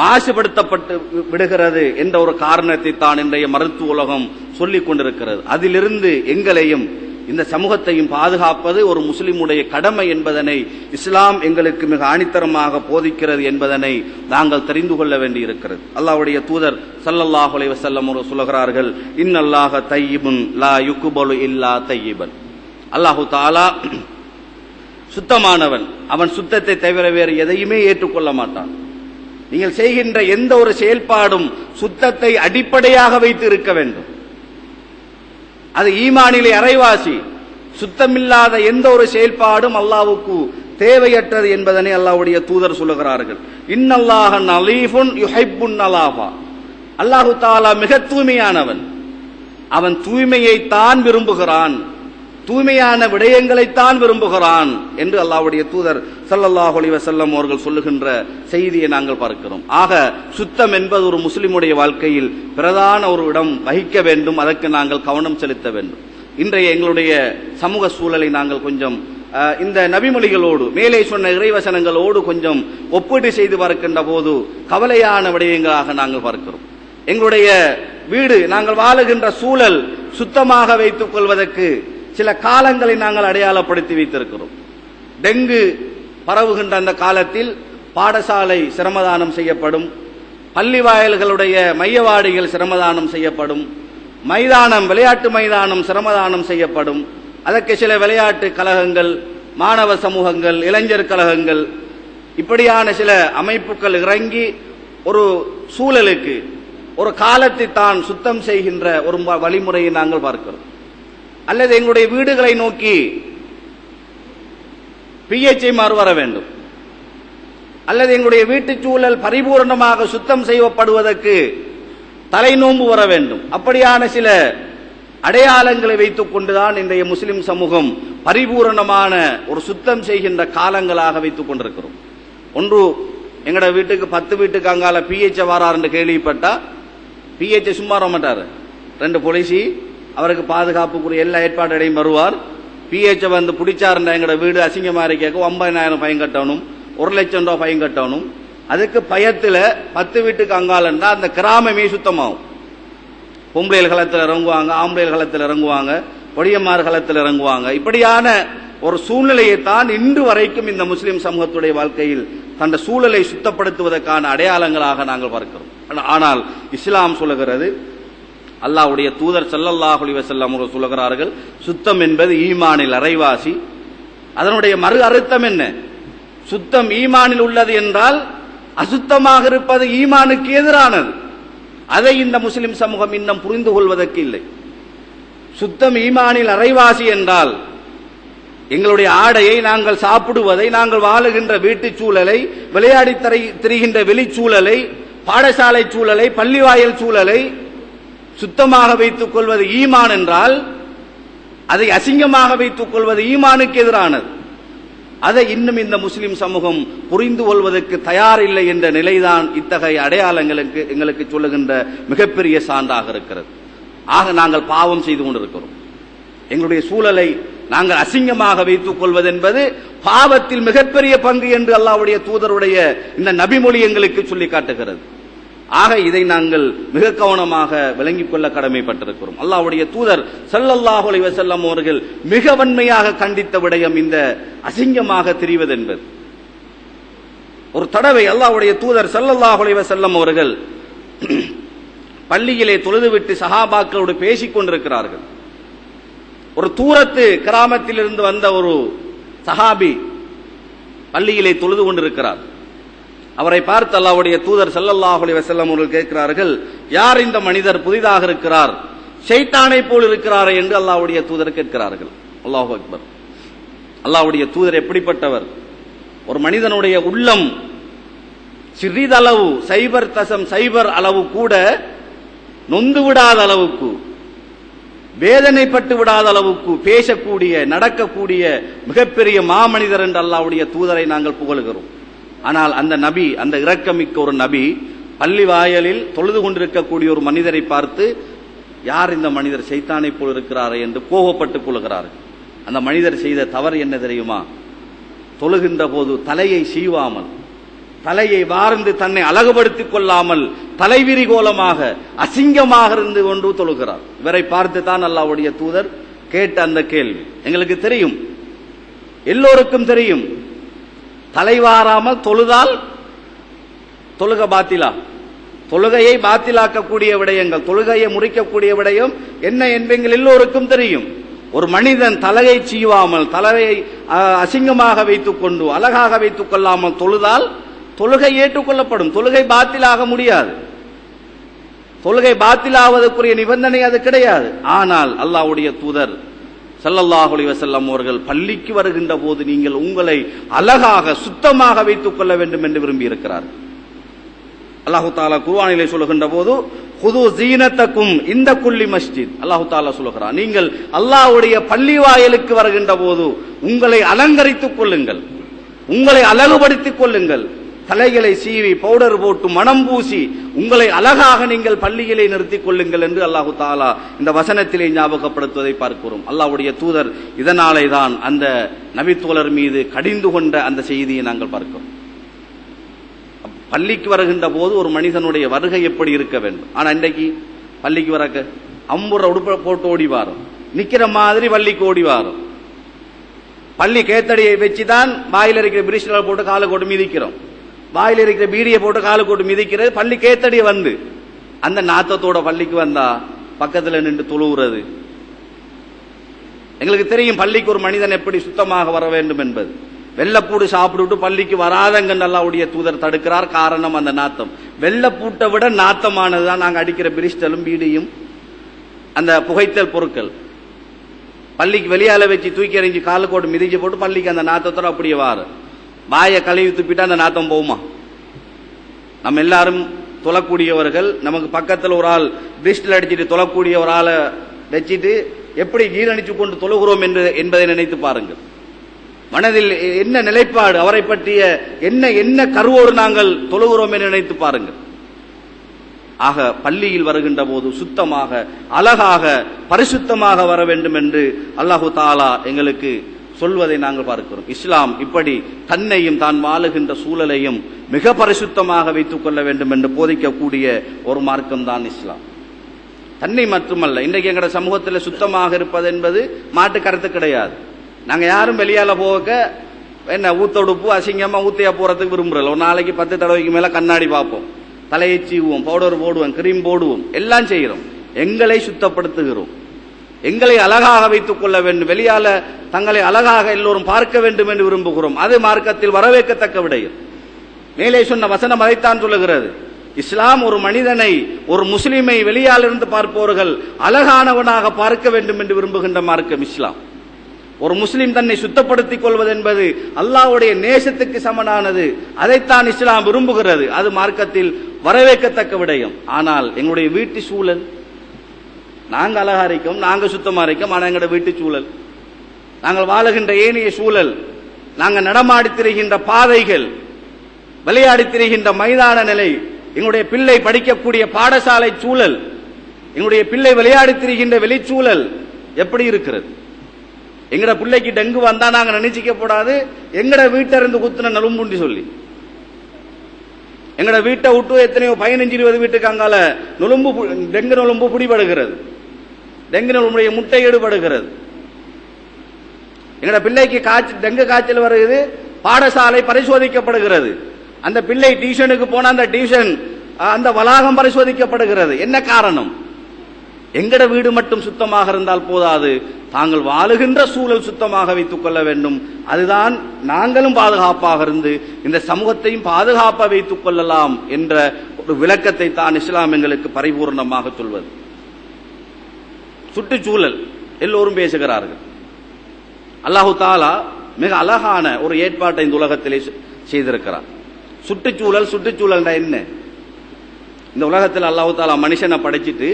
மாசுபடுத்தப்பட்டு விடுகிறது என்ற ஒரு காரணத்தை தான் இன்றைய மருத்துவ உலகம் சொல்லிக் கொண்டிருக்கிறது. அதிலிருந்து எங்களையும் இந்த சமூகத்தையும் பாதுகாப்பது ஒரு முஸ்லிமுடைய கடமை என்பதனை இஸ்லாம் எங்களுக்கு மிக ஆணித்தரமாக போதிக்கிறது என்பதனை நாங்கள் தெரிந்து கொள்ள வேண்டியிருக்கிறது. அல்லாஹ்வுடைய தூதர் ஸல்லல்லாஹு அலைஹி வஸல்லம் அவர்கள் சொல்கிறார்கள், இன்னல்லாஹ தய்யிபுன் லா யுக்பலு இல்லா தய்யிபன். அல்லாஹு தஆலா சுத்தமானவன், அவன் சுத்தத்தை தவிர வேறு எதையுமே ஏற்றுக்கொள்ள மாட்டான். நீங்கள் செய்கின்ற எந்த ஒரு செயல்பாடும் சுத்தத்தை அடிப்படையாக வைத்து இருக்க வேண்டும். அது ஈமானிலே அரைவாசி. சுத்தமில்லாத எந்த ஒரு செயல்பாடும் அல்லாஹ்வுக்கு தேவையற்றது என்பதனை அல்லாஹ்வுடைய தூதர் சொல்லுகிறார்கள். இன்னல்லாஹ நலீஃபுன் யுஹிப்புன் நலாஃபா. அல்லாஹு தஆலா மிக தூய்மையானவன், அவன் தூய்மையை தான் விரும்புகிறான், தூய்மையான விடயங்களைத்தான் விரும்புகிறான் என்று அல்லாஹ்வுடைய தூதர் ஸல்லல்லாஹு அலைஹி வஸல்லம் அவர்கள் சொல்லுகின்ற செய்தியை நாங்கள் பார்க்கிறோம். ஆக சுத்தம் என்பது ஒரு முஸ்லிமுடைய வாழ்க்கையில் பிரதான ஒரு இடம் வகிக்க வேண்டும். அதற்கு நாங்கள் கவனம் செலுத்த வேண்டும். இன்றைய எங்களுடைய சமூக சூழலை நாங்கள் கொஞ்சம் இந்த நபிமொழிகளோடு, மேலே சொன்ன இறைவசனங்களோடு கொஞ்சம் ஒப்பீடு செய்து பார்க்கின்ற போது கவலையான விடயங்களாக நாங்கள் பார்க்கிறோம். எங்களுடைய வீடு, நாங்கள் வாழுகின்ற சூழல் சுத்தமாக வைத்துக் கொள்வதற்கு சில காலங்களை நாங்கள் அடையாளப்படுத்தி வைத்திருக்கிறோம். டெங்கு பரவுகின்ற அந்த காலத்தில் பாடசாலை சிரமதானம் செய்யப்படும், பள்ளி வாயில்களுடைய மையவாடிகள் சிரமதானம் செய்யப்படும், மைதானம், விளையாட்டு மைதானம் சிரமதானம் செய்யப்படும். அதற்கு சில விளையாட்டு கழகங்கள், மாணவ சமூகங்கள், இளைஞர் கழகங்கள், இப்படியான சில அமைப்புகள் இறங்கி ஒரு சூழலுக்கு, ஒரு காலத்தை தான் சுத்தம் செய்கின்ற ஒரு வழிமுறையை நாங்கள் பார்க்கிறோம். அல்லது எங்களுடைய வீடுகளை நோக்கி PHMR வர வேண்டும், அல்லது எங்களுடைய வீட்டுச் சூழல் பரிபூர்ணமாக சுத்தம் செய்யப்படுவதற்கு தலைநோன்பு வர வேண்டும். அப்படியான சில அடையாளங்களை வைத்துக் கொண்டுதான் இன்றைய முஸ்லிம் சமூகம் பரிபூர்ணமான ஒரு சுத்தம் செய்கின்ற காலங்களாக வைத்துக் கொண்டிருக்கிறோம். ஒன்று, எங்கட வீட்டுக்கு 10 வீட்டுக்கு அங்கால PH வாரார் என்று கேள்விப்பட்டா, PH சும்மா வர மாட்டாரு. 2 போலீசி அவருக்கு பாதுகாப்புக்குரிய எல்லா ஏற்பாடையும் வருவார். PH வந்து பிடிச்சாருன்னா எங்கட வீடு அசிங்கமா இருக்க 50,000 ஃபைன் கட்டணும், 1 லட்சம் ரூபாய் ஃபைன் கட்டணும். அதுக்கு பயத்துல 10 வீட்டுக்கு அங்காலன்னா அந்த கிராமமே சுத்தமாகும். பொம்பளைகள் களத்தில் இறங்குவாங்க, ஆம்பளைகள் களத்தில் இறங்குவாங்க, பொடியம்மார் களத்தில் இறங்குவாங்க. இப்படியான ஒரு சூழ்நிலையை தான் இன்று வரைக்கும் இந்த முஸ்லிம் சமூகத்துடைய வாழ்க்கையில் தந்த சூழலை சுத்தப்படுத்துவதற்கான அடையாளங்களாக நாங்கள் பார்க்கிறோம். ஆனால் இஸ்லாம் சொல்லுகிறது, அல்லாஹ்வுடைய தூதர் ஸல்லல்லாஹு அலைஹி வஸல்லம் அவர்கள் சொல்லுகிறார்கள், சுத்தம் என்பது ஈமானில் அரைவாசி. அதனுடைய மறு அர்த்தம் என்ன? சுத்தம் ஈமானில் உள்ளது என்றால் அசுத்தமாக இருப்பது ஈமானுக்கு எதிரானது. அதை இந்த முஸ்லிம் சமூகம் இன்னும் புரிந்து கொள்வதற்கு இல்லை. சுத்தம் ஈமானில் அரைவாசி என்றால் எங்களுடைய ஆடையை, நாங்கள் சாப்பிடுவதை, நாங்கள் வாழுகின்ற வீட்டுச் சூழலை, விளையாடி திரிகின்ற வெளிச்சூழலை, பாடசாலை சூழலை, பள்ளிவாயல் சூழலை சுத்தமாக வைத்துக் கொள்வது ஈமான் என்றால் அதை அசிங்கமாக வைத்துக் கொள்வது ஈமானுக்கு எதிரானது. அதை இன்னும் இந்த முஸ்லிம் சமூகம் புரிந்து கொள்வதற்கு தயாரில்லை என்ற நிலைதான் இத்தகைய அடையாளங்களுக்கு எங்களுக்கு சொல்லுகின்ற மிகப்பெரிய சான்றாக இருக்கிறது. ஆக நாங்கள் பாவம் செய்து கொண்டிருக்கிறோம். எங்களுடைய சூழலை நாங்கள் அசிங்கமாக வைத்துக் கொள்வது என்பது பாவத்தில் மிகப்பெரிய பங்கு என்று அல்லாஹ்வுடைய தூதருடைய இந்த நபிமொழி எங்களுக்கு சொல்லி காட்டுகிறது. ஆக இதை நாங்கள் மிக கவனமாக விளங்கிக் கொள்ள கடமைப்பட்டிருக்கிறோம். அல்லாஹ்வுடைய தூதர் ஸல்லல்லாஹு அலைஹி வஸல்லம் அவர்கள் மிக வன்மையாக கண்டித்த விடயம் இந்த அசிங்கமாக தெரிவது என்பது. ஒரு தடவை அல்லாஹ்வுடைய தூதர் ஸல்லல்லாஹு அலைஹி வஸல்லம் அவர்கள் பள்ளியிலே தொழுதுவிட்டு சஹாபாக்களோடு பேசிக் கொண்டிருக்கிறார்கள். ஒரு தூரத்து கிராமத்திலிருந்து வந்த ஒரு சஹாபி பள்ளியிலே தொழுது கொண்டிருக்கிறார். அவரை பார்த்து அல்லாஹ்வுடைய தூதர் ஸல்லல்லாஹு அலைஹி வஸல்லம் அவர்கள் கேட்கிறார்கள், யார் இந்த மனிதர் புதிதாக இருக்கிறார், ஷைத்தானை போல் இருக்கிறாரே என்று அல்லாஹ்வுடைய தூதர் கேட்கிறார்கள். அல்லாஹு அக்பர். அல்லாஹ்வுடைய தூதர் எப்படிப்பட்டவர்? ஒரு மனிதனுடைய உள்ளம் சிறிதளவு 0.0 அளவு கூட நொந்து விடாத அளவுக்கு, வேதனைப்பட்டு விடாத அளவுக்கு பேசக்கூடிய நடக்கக்கூடிய மிகப்பெரிய மாமனிதர் என்று அல்லாஹ்வுடைய தூதரை நாங்கள் புகழுகிறோம். ஆனால் அந்த நபி, அந்த இரக்கமிக்க ஒரு நபி, பள்ளி வாயலில் தொழுது கொண்டிருக்கக்கூடிய ஒரு மனிதரை பார்த்து, யார் இந்த மனிதர் ஷைத்தானை போல் இருக்கிறாரே என்று கோபப்பட்டுக் கொள்கிறார்கள். அந்த மனிதர் செய்த தவறு என்ன தெரியுமா? தொழுகின்ற போது தலையை சீவாமல், தலையை வார்ந்து தன்னை அழகுபடுத்திக் கொள்ளாமல் தலைவிரி கோலமாக அசிங்கமாக இருந்து கொண்டு தொழுகிறார். இவரை பார்த்து தான் அல்லாஹ்வுடைய தூதர் கேட்ட அந்த கேள்வி. எங்களுக்கு தெரியும், எல்லோருக்கும் தெரியும், தலைவாராமல் தொழுதால் தொழுக பாத்திலா, தொழுகையை பாத்திலாக்கக்கூடிய விடயங்கள், தொழுகையை முறிக்கக்கூடிய விடயம் என்ன என்பெங்கள் எல்லோருக்கும் தெரியும். ஒரு மனிதன் தலையை சீவாமல், தலையை அசிங்கமாக வைத்துக் கொண்டு அழகாக வைத்துக் கொள்ளாமல் தொழுதால் தொழுகை ஏற்றுக்கொள்ளப்படும். தொழுகை பாத்திலாக முடியாது. தொழுகை பாத்திலாவதற்குரிய நிபந்தனை அது கிடையாது. ஆனால் அல்லாஹ்வுடைய தூதர் ஸல்லல்லாஹு அலைஹி வஸல்லம் அவர்கள் பள்ளிக்கு வருகின்ற போது நீங்கள் உங்களை அழகாக சுத்தமாக வைத்துக் கொள்ள வேண்டும் என்று விரும்பி இருக்கிறார். அல்லாஹு தஆலா குர்ஆனிலே சொல்லுகின்ற போது, ஹுது ஜீனத்தக்கும் இந்த குல்லி மஸ்ஜித், அல்லாஹு தஆலா சொல்லுகிறார், நீங்கள் அல்லாஹ்வுடைய பள்ளி வாயிலுக்கு வருகின்ற போது உங்களை அலங்கரித்துக் கொள்ளுங்கள், உங்களை அழகுபடுத்திக் கொள்ளுங்கள். தலைகளை சீவி பவுடர் போட்டு மனம் பூசி உங்களை அழகாக நீங்கள் பள்ளியிலே நிறுத்திக் கொள்ளுங்கள் என்று அல்லாஹு தஆலா இந்த வசனத்திலே ஞாபகப்படுத்துவதை பார்க்கிறோம். அல்லாஹ்வுடைய தூதர் இதனாலே தான் அந்த நபித்தோழர் மீது கடிந்து கொண்ட அந்த செய்தியை நாங்கள் பார்க்கிறோம். பள்ளிக்கு வருகின்ற போது ஒரு மனிதனுடைய வருகை எப்படி இருக்க வேண்டும். ஆனா இன்றைக்கு பள்ளிக்கு வரக்க அம்புற உடுப்ப போட்டு ஓடி வாரோம், நிக்கிற மாதிரி பள்ளிக்கு ஓடி வாரோம். பள்ளி கேத்தடியை வச்சுதான் வாயில இருக்கிற பிரிஸ்டல் போட்டு காலை போட்டு மிதிக்கிறோம், வாயில இருக்கிற பீடியை போட்டு காலை போட்டு மிதிக்கிறது. பள்ளி கேத்தடியை வந்து அந்த நாத்தத்தோட பள்ளிக்கு வந்தா பக்கத்துல நின்று தொழுகிறது. எங்களுக்கு தெரியும் பள்ளிக்கு ஒரு மனிதன் எப்படி சுத்தமாக வர வேண்டும் என்பது. வெள்ளப்பூடு சாப்பிட்டு பள்ளிக்கு வராதங்க அல்லாஹ்வுடைய தூதர் தடுக்கிறார். காரணம் அந்த நாத்தம். வெள்ளப்பூட்டை விட நாத்தமானதுதான் நாங்க அடிக்கிற பிரிஸ்டலும் பீடியும் அந்த புகைத்தல் பொருட்கள். பள்ளிக்கு வெளியால வச்சு தூக்கி எறிஞ்சு காலுக்கோட்டு மிதிச்சு போட்டு பள்ளிக்கு அந்த நாத்தத்தோட அப்படியே வாரு. வாயை கழுவி துப்பிட்டா அந்த நாத்தம் போகுமா? நம்ம எல்லாரும் தொழக்கூடியவர்கள், நமக்கு பக்கத்தில் ஒரு ஆள் பிரிஸ்டல் அடிச்சுட்டு தொழக்கூடிய ஒரு ஆளை வச்சுட்டு எப்படி ஜீரணிச்சு கொண்டு தொழுகிறோம் என்பதை நினைத்து பாருங்கள். மனதில் என்ன நிலைப்பாடு, அவரை பற்றிய என்ன கருவோடு நாங்கள் தொழுகிறோம் என்று நினைத்து பாருங்கள். ஆக பள்ளியில் வருகின்ற போது சுத்தமாக அழகாக பரிசுத்தமாக வர வேண்டும் என்று அல்லாஹு தஆலா எங்களுக்கு சொல்வதை நாங்கள் பார்க்கிறோம். இஸ்லாம் இப்படி தன்னையும் தான் வாழுகின்ற சூழலையும் மிக பரிசுத்தமாக வைத்துக் கொள்ள வேண்டும் என்று போதிக்கக்கூடிய ஒரு மார்க்கம் தான் இஸ்லாம். தன்னை மட்டுமல்ல, இன்றைக்கு எங்களுடைய சமூகத்தில் சுத்தமாக இருப்பது என்பது மாட்டு கருத்து கிடையாது. நாங்க யாரும் வெளியால போக என்ன ஊத்தொடுப்பு அசிங்கமா ஊத்தையா போறதுக்கு விரும்புறோம். ஒரு நாளைக்கு 10 தடவைக்கு மேல கண்ணாடி பார்ப்போம், தலையை சீவுவோம், பவுடர் போடுவோம், கிரீம் போடுவோம், எல்லாம் செய்கிறோம். எங்களை சுத்தப்படுத்துகிறோம், எங்களை அழகாக வைத்துக் கொள்ள வேண்டும், வெளியால தங்களை அழகாக எல்லோரும் பார்க்க வேண்டும் என்று விரும்புகிறோம். அது மார்க்கத்தில் வரவேற்கத்தக்க விடயம். மேலே சொன்ன வசனம் அதைத்தான் சொல்லுகிறது. இஸ்லாம் ஒரு மனிதனை, ஒரு முஸ்லிமை வெளியாலிருந்து பார்ப்பவர்கள் அழகானவனாக பார்க்க வேண்டும் என்று விரும்புகின்ற மார்க்கம் இஸ்லாம். ஒரு முஸ்லிம் தன்னை சுத்தப்படுத்திக் கொள்வது என்பது அல்லாஹ்வுடைய நேசத்துக்கு சமனானது. அதைத்தான் இஸ்லாம் விரும்புகிறது. அது மார்க்கத்தில் வரவேற்கத்தக்க விடயம். ஆனால் எங்களுடைய வீட்டு சூழல், நாங்க அழகா இருக்கோம், நாங்க சுத்தமா இருக்கோம், ஆனா எங்களுடைய வீட்டு சூழல், நாங்கள் வாழுகின்ற ஏனைய சூழல், நாங்க நடமாடி திரிகின்ற பாதைகள், விளையாடி திரிகின்ற மைதான நிலை, எங்களுடைய பிள்ளை படிக்கக்கூடிய பாடசாலை சூழல், எங்களுடைய பிள்ளை விளையாடி திரிகின்ற வெளிச்சூழல் எப்படி இருக்கிறது? எங்கட பிள்ளைக்கு டெங்கு வந்தா நாங்க நினைச்சிக்க கூடாது எங்கட வீட்டை இருந்து குத்துன நலும்புண்டி சொல்லி. எங்கட வீட்டை விட்டு எத்தனையோ 15-20 வீட்டுக்கு அங்கால டெங்கு நொலும்பு பிடிபடுகிறது, டெங்கு நொலும்புடைய முட்டை ஈடுபடுகிறது. எங்கட பிள்ளைக்கு டெங்கு காய்ச்சல் வருகிறது, பாடசாலை பரிசோதிக்கப்படுகிறது. அந்த பிள்ளை டியூஷனுக்கு போன அந்த டியூஷன் அந்த வளாகம் பரிசோதிக்கப்படுகிறது. என்ன காரணம்? எங்கட வீடு மட்டும் சுத்தமாக இருந்தால் போதாது, தாங்கள் வாழுகின்ற சூழல் சுத்தமாக வைத்துக் கொள்ள வேண்டும். அதுதான் நாங்களும் பாதுகாப்பாக இருந்து இந்த சமூகத்தையும் பாதுகாப்பாக வைத்துக் கொள்ளலாம் என்ற ஒரு விளக்கத்தை தான் இஸ்லாம் எங்களுக்கு பரிபூர்ணமாக சொல்வது. சுற்றுச்சூழல் எல்லோரும் பேசுகிறார்கள். அல்லாஹு தாலா மிக அழகான ஒரு ஏற்பாட்டை இந்த உலகத்திலே செய்திருக்கிறார். சுற்றுச்சூழல் என்ன? இந்த உலகத்தில் அல்லாஹு தாலா மனுஷனை படைச்சிட்டு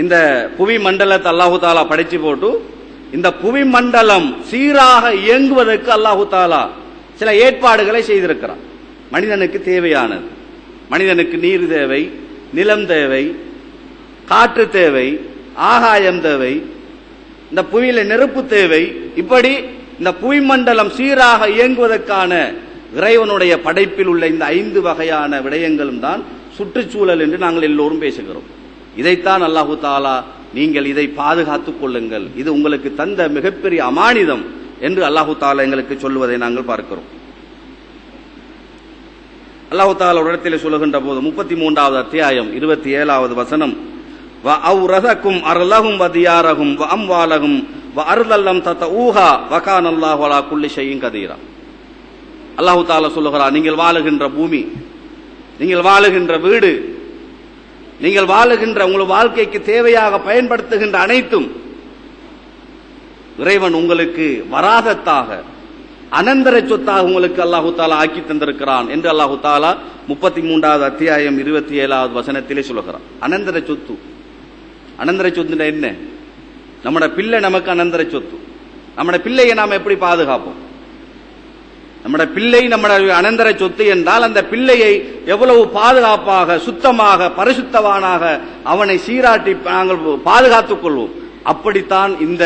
இந்த புவி மண்டலத்தை அல்லாஹு தாலா படைச்சு போட்டு இந்த புவி மண்டலம் சீராக இயங்குவதற்கு அல்லாஹு தாலா சில ஏற்பாடுகளை செய்திருக்கிறார். மனிதனுக்கு தேவையானது, மனிதனுக்கு நீர் தேவை, நிலம் தேவை, காற்று தேவை, ஆகாயம் தேவை, இந்த புவியில நெருப்பு தேவை. இப்படி இந்த புவி மண்டலம் சீராக இயங்குவதற்கான இறைவனுடைய படைப்பில் உள்ள இந்த 5 வகையான விடயங்களும் தான் சுற்றுச்சூழல் என்று நாங்கள் எல்லோரும் பேசுகிறோம். இதைத்தான் அல்லாஹு தாலா நீங்கள் இதை பாதுகாத்துக் கொள்ளுங்கள், இது உங்களுக்கு தந்த மிகப்பெரிய அமானிதம் என்று அல்லாஹு தாலா எங்களுக்கு சொல்லுவதை நாங்கள் பார்க்கிறோம். அல்லாஹு தாலா ஒரு இடத்தில் சொல்லுகின்ற போது 33வது அத்தியாயம் 27வது வசனம், வஅவ்ரதகும் அர்லஹும் வதியாரஹும் வஅம்வாலஹும் வஅர்தல்லம் ததஊஹா வகானல்லாஹு அலா குல்லி ஷைஇன் கதீரா. அல்லாஹு தாலா சொல்லுகிறார், நீங்கள் வாழுகின்ற பூமி, நீங்கள் வாழுகின்ற வீடு, நீங்கள் வாழுகின்ற உங்கள் வாழ்க்கைக்கு தேவையாக பயன்படுத்துகின்ற அனைத்தும் இறைவன் உங்களுக்கு வராதத்தாக அனந்தர சொத்தாக உங்களுக்கு அல்லாஹு தாலா ஆக்கி தந்திருக்கிறான் என்று அல்லாஹு தாலா 33வது அத்தியாயம் 27வது வசனத்திலே சொல்லுகிறான். அனந்தர சொத்து என்ன? நம்மட பிள்ளை நமக்கு அனந்தர சொத்து. நம்மட பிள்ளையை நாம் எப்படி பாதுகாப்போம்? நம்மட பிள்ளை நம்மட அனந்தர சொத்து என்றால் அந்த பிள்ளையை எவ்வளவு பாதுகாப்பாக, சுத்தமாக, பரிசுத்தவானாக அவனை சீராட்டி நாங்கள் பாதுகாத்துக் கொள்வோம். அப்படித்தான் இந்த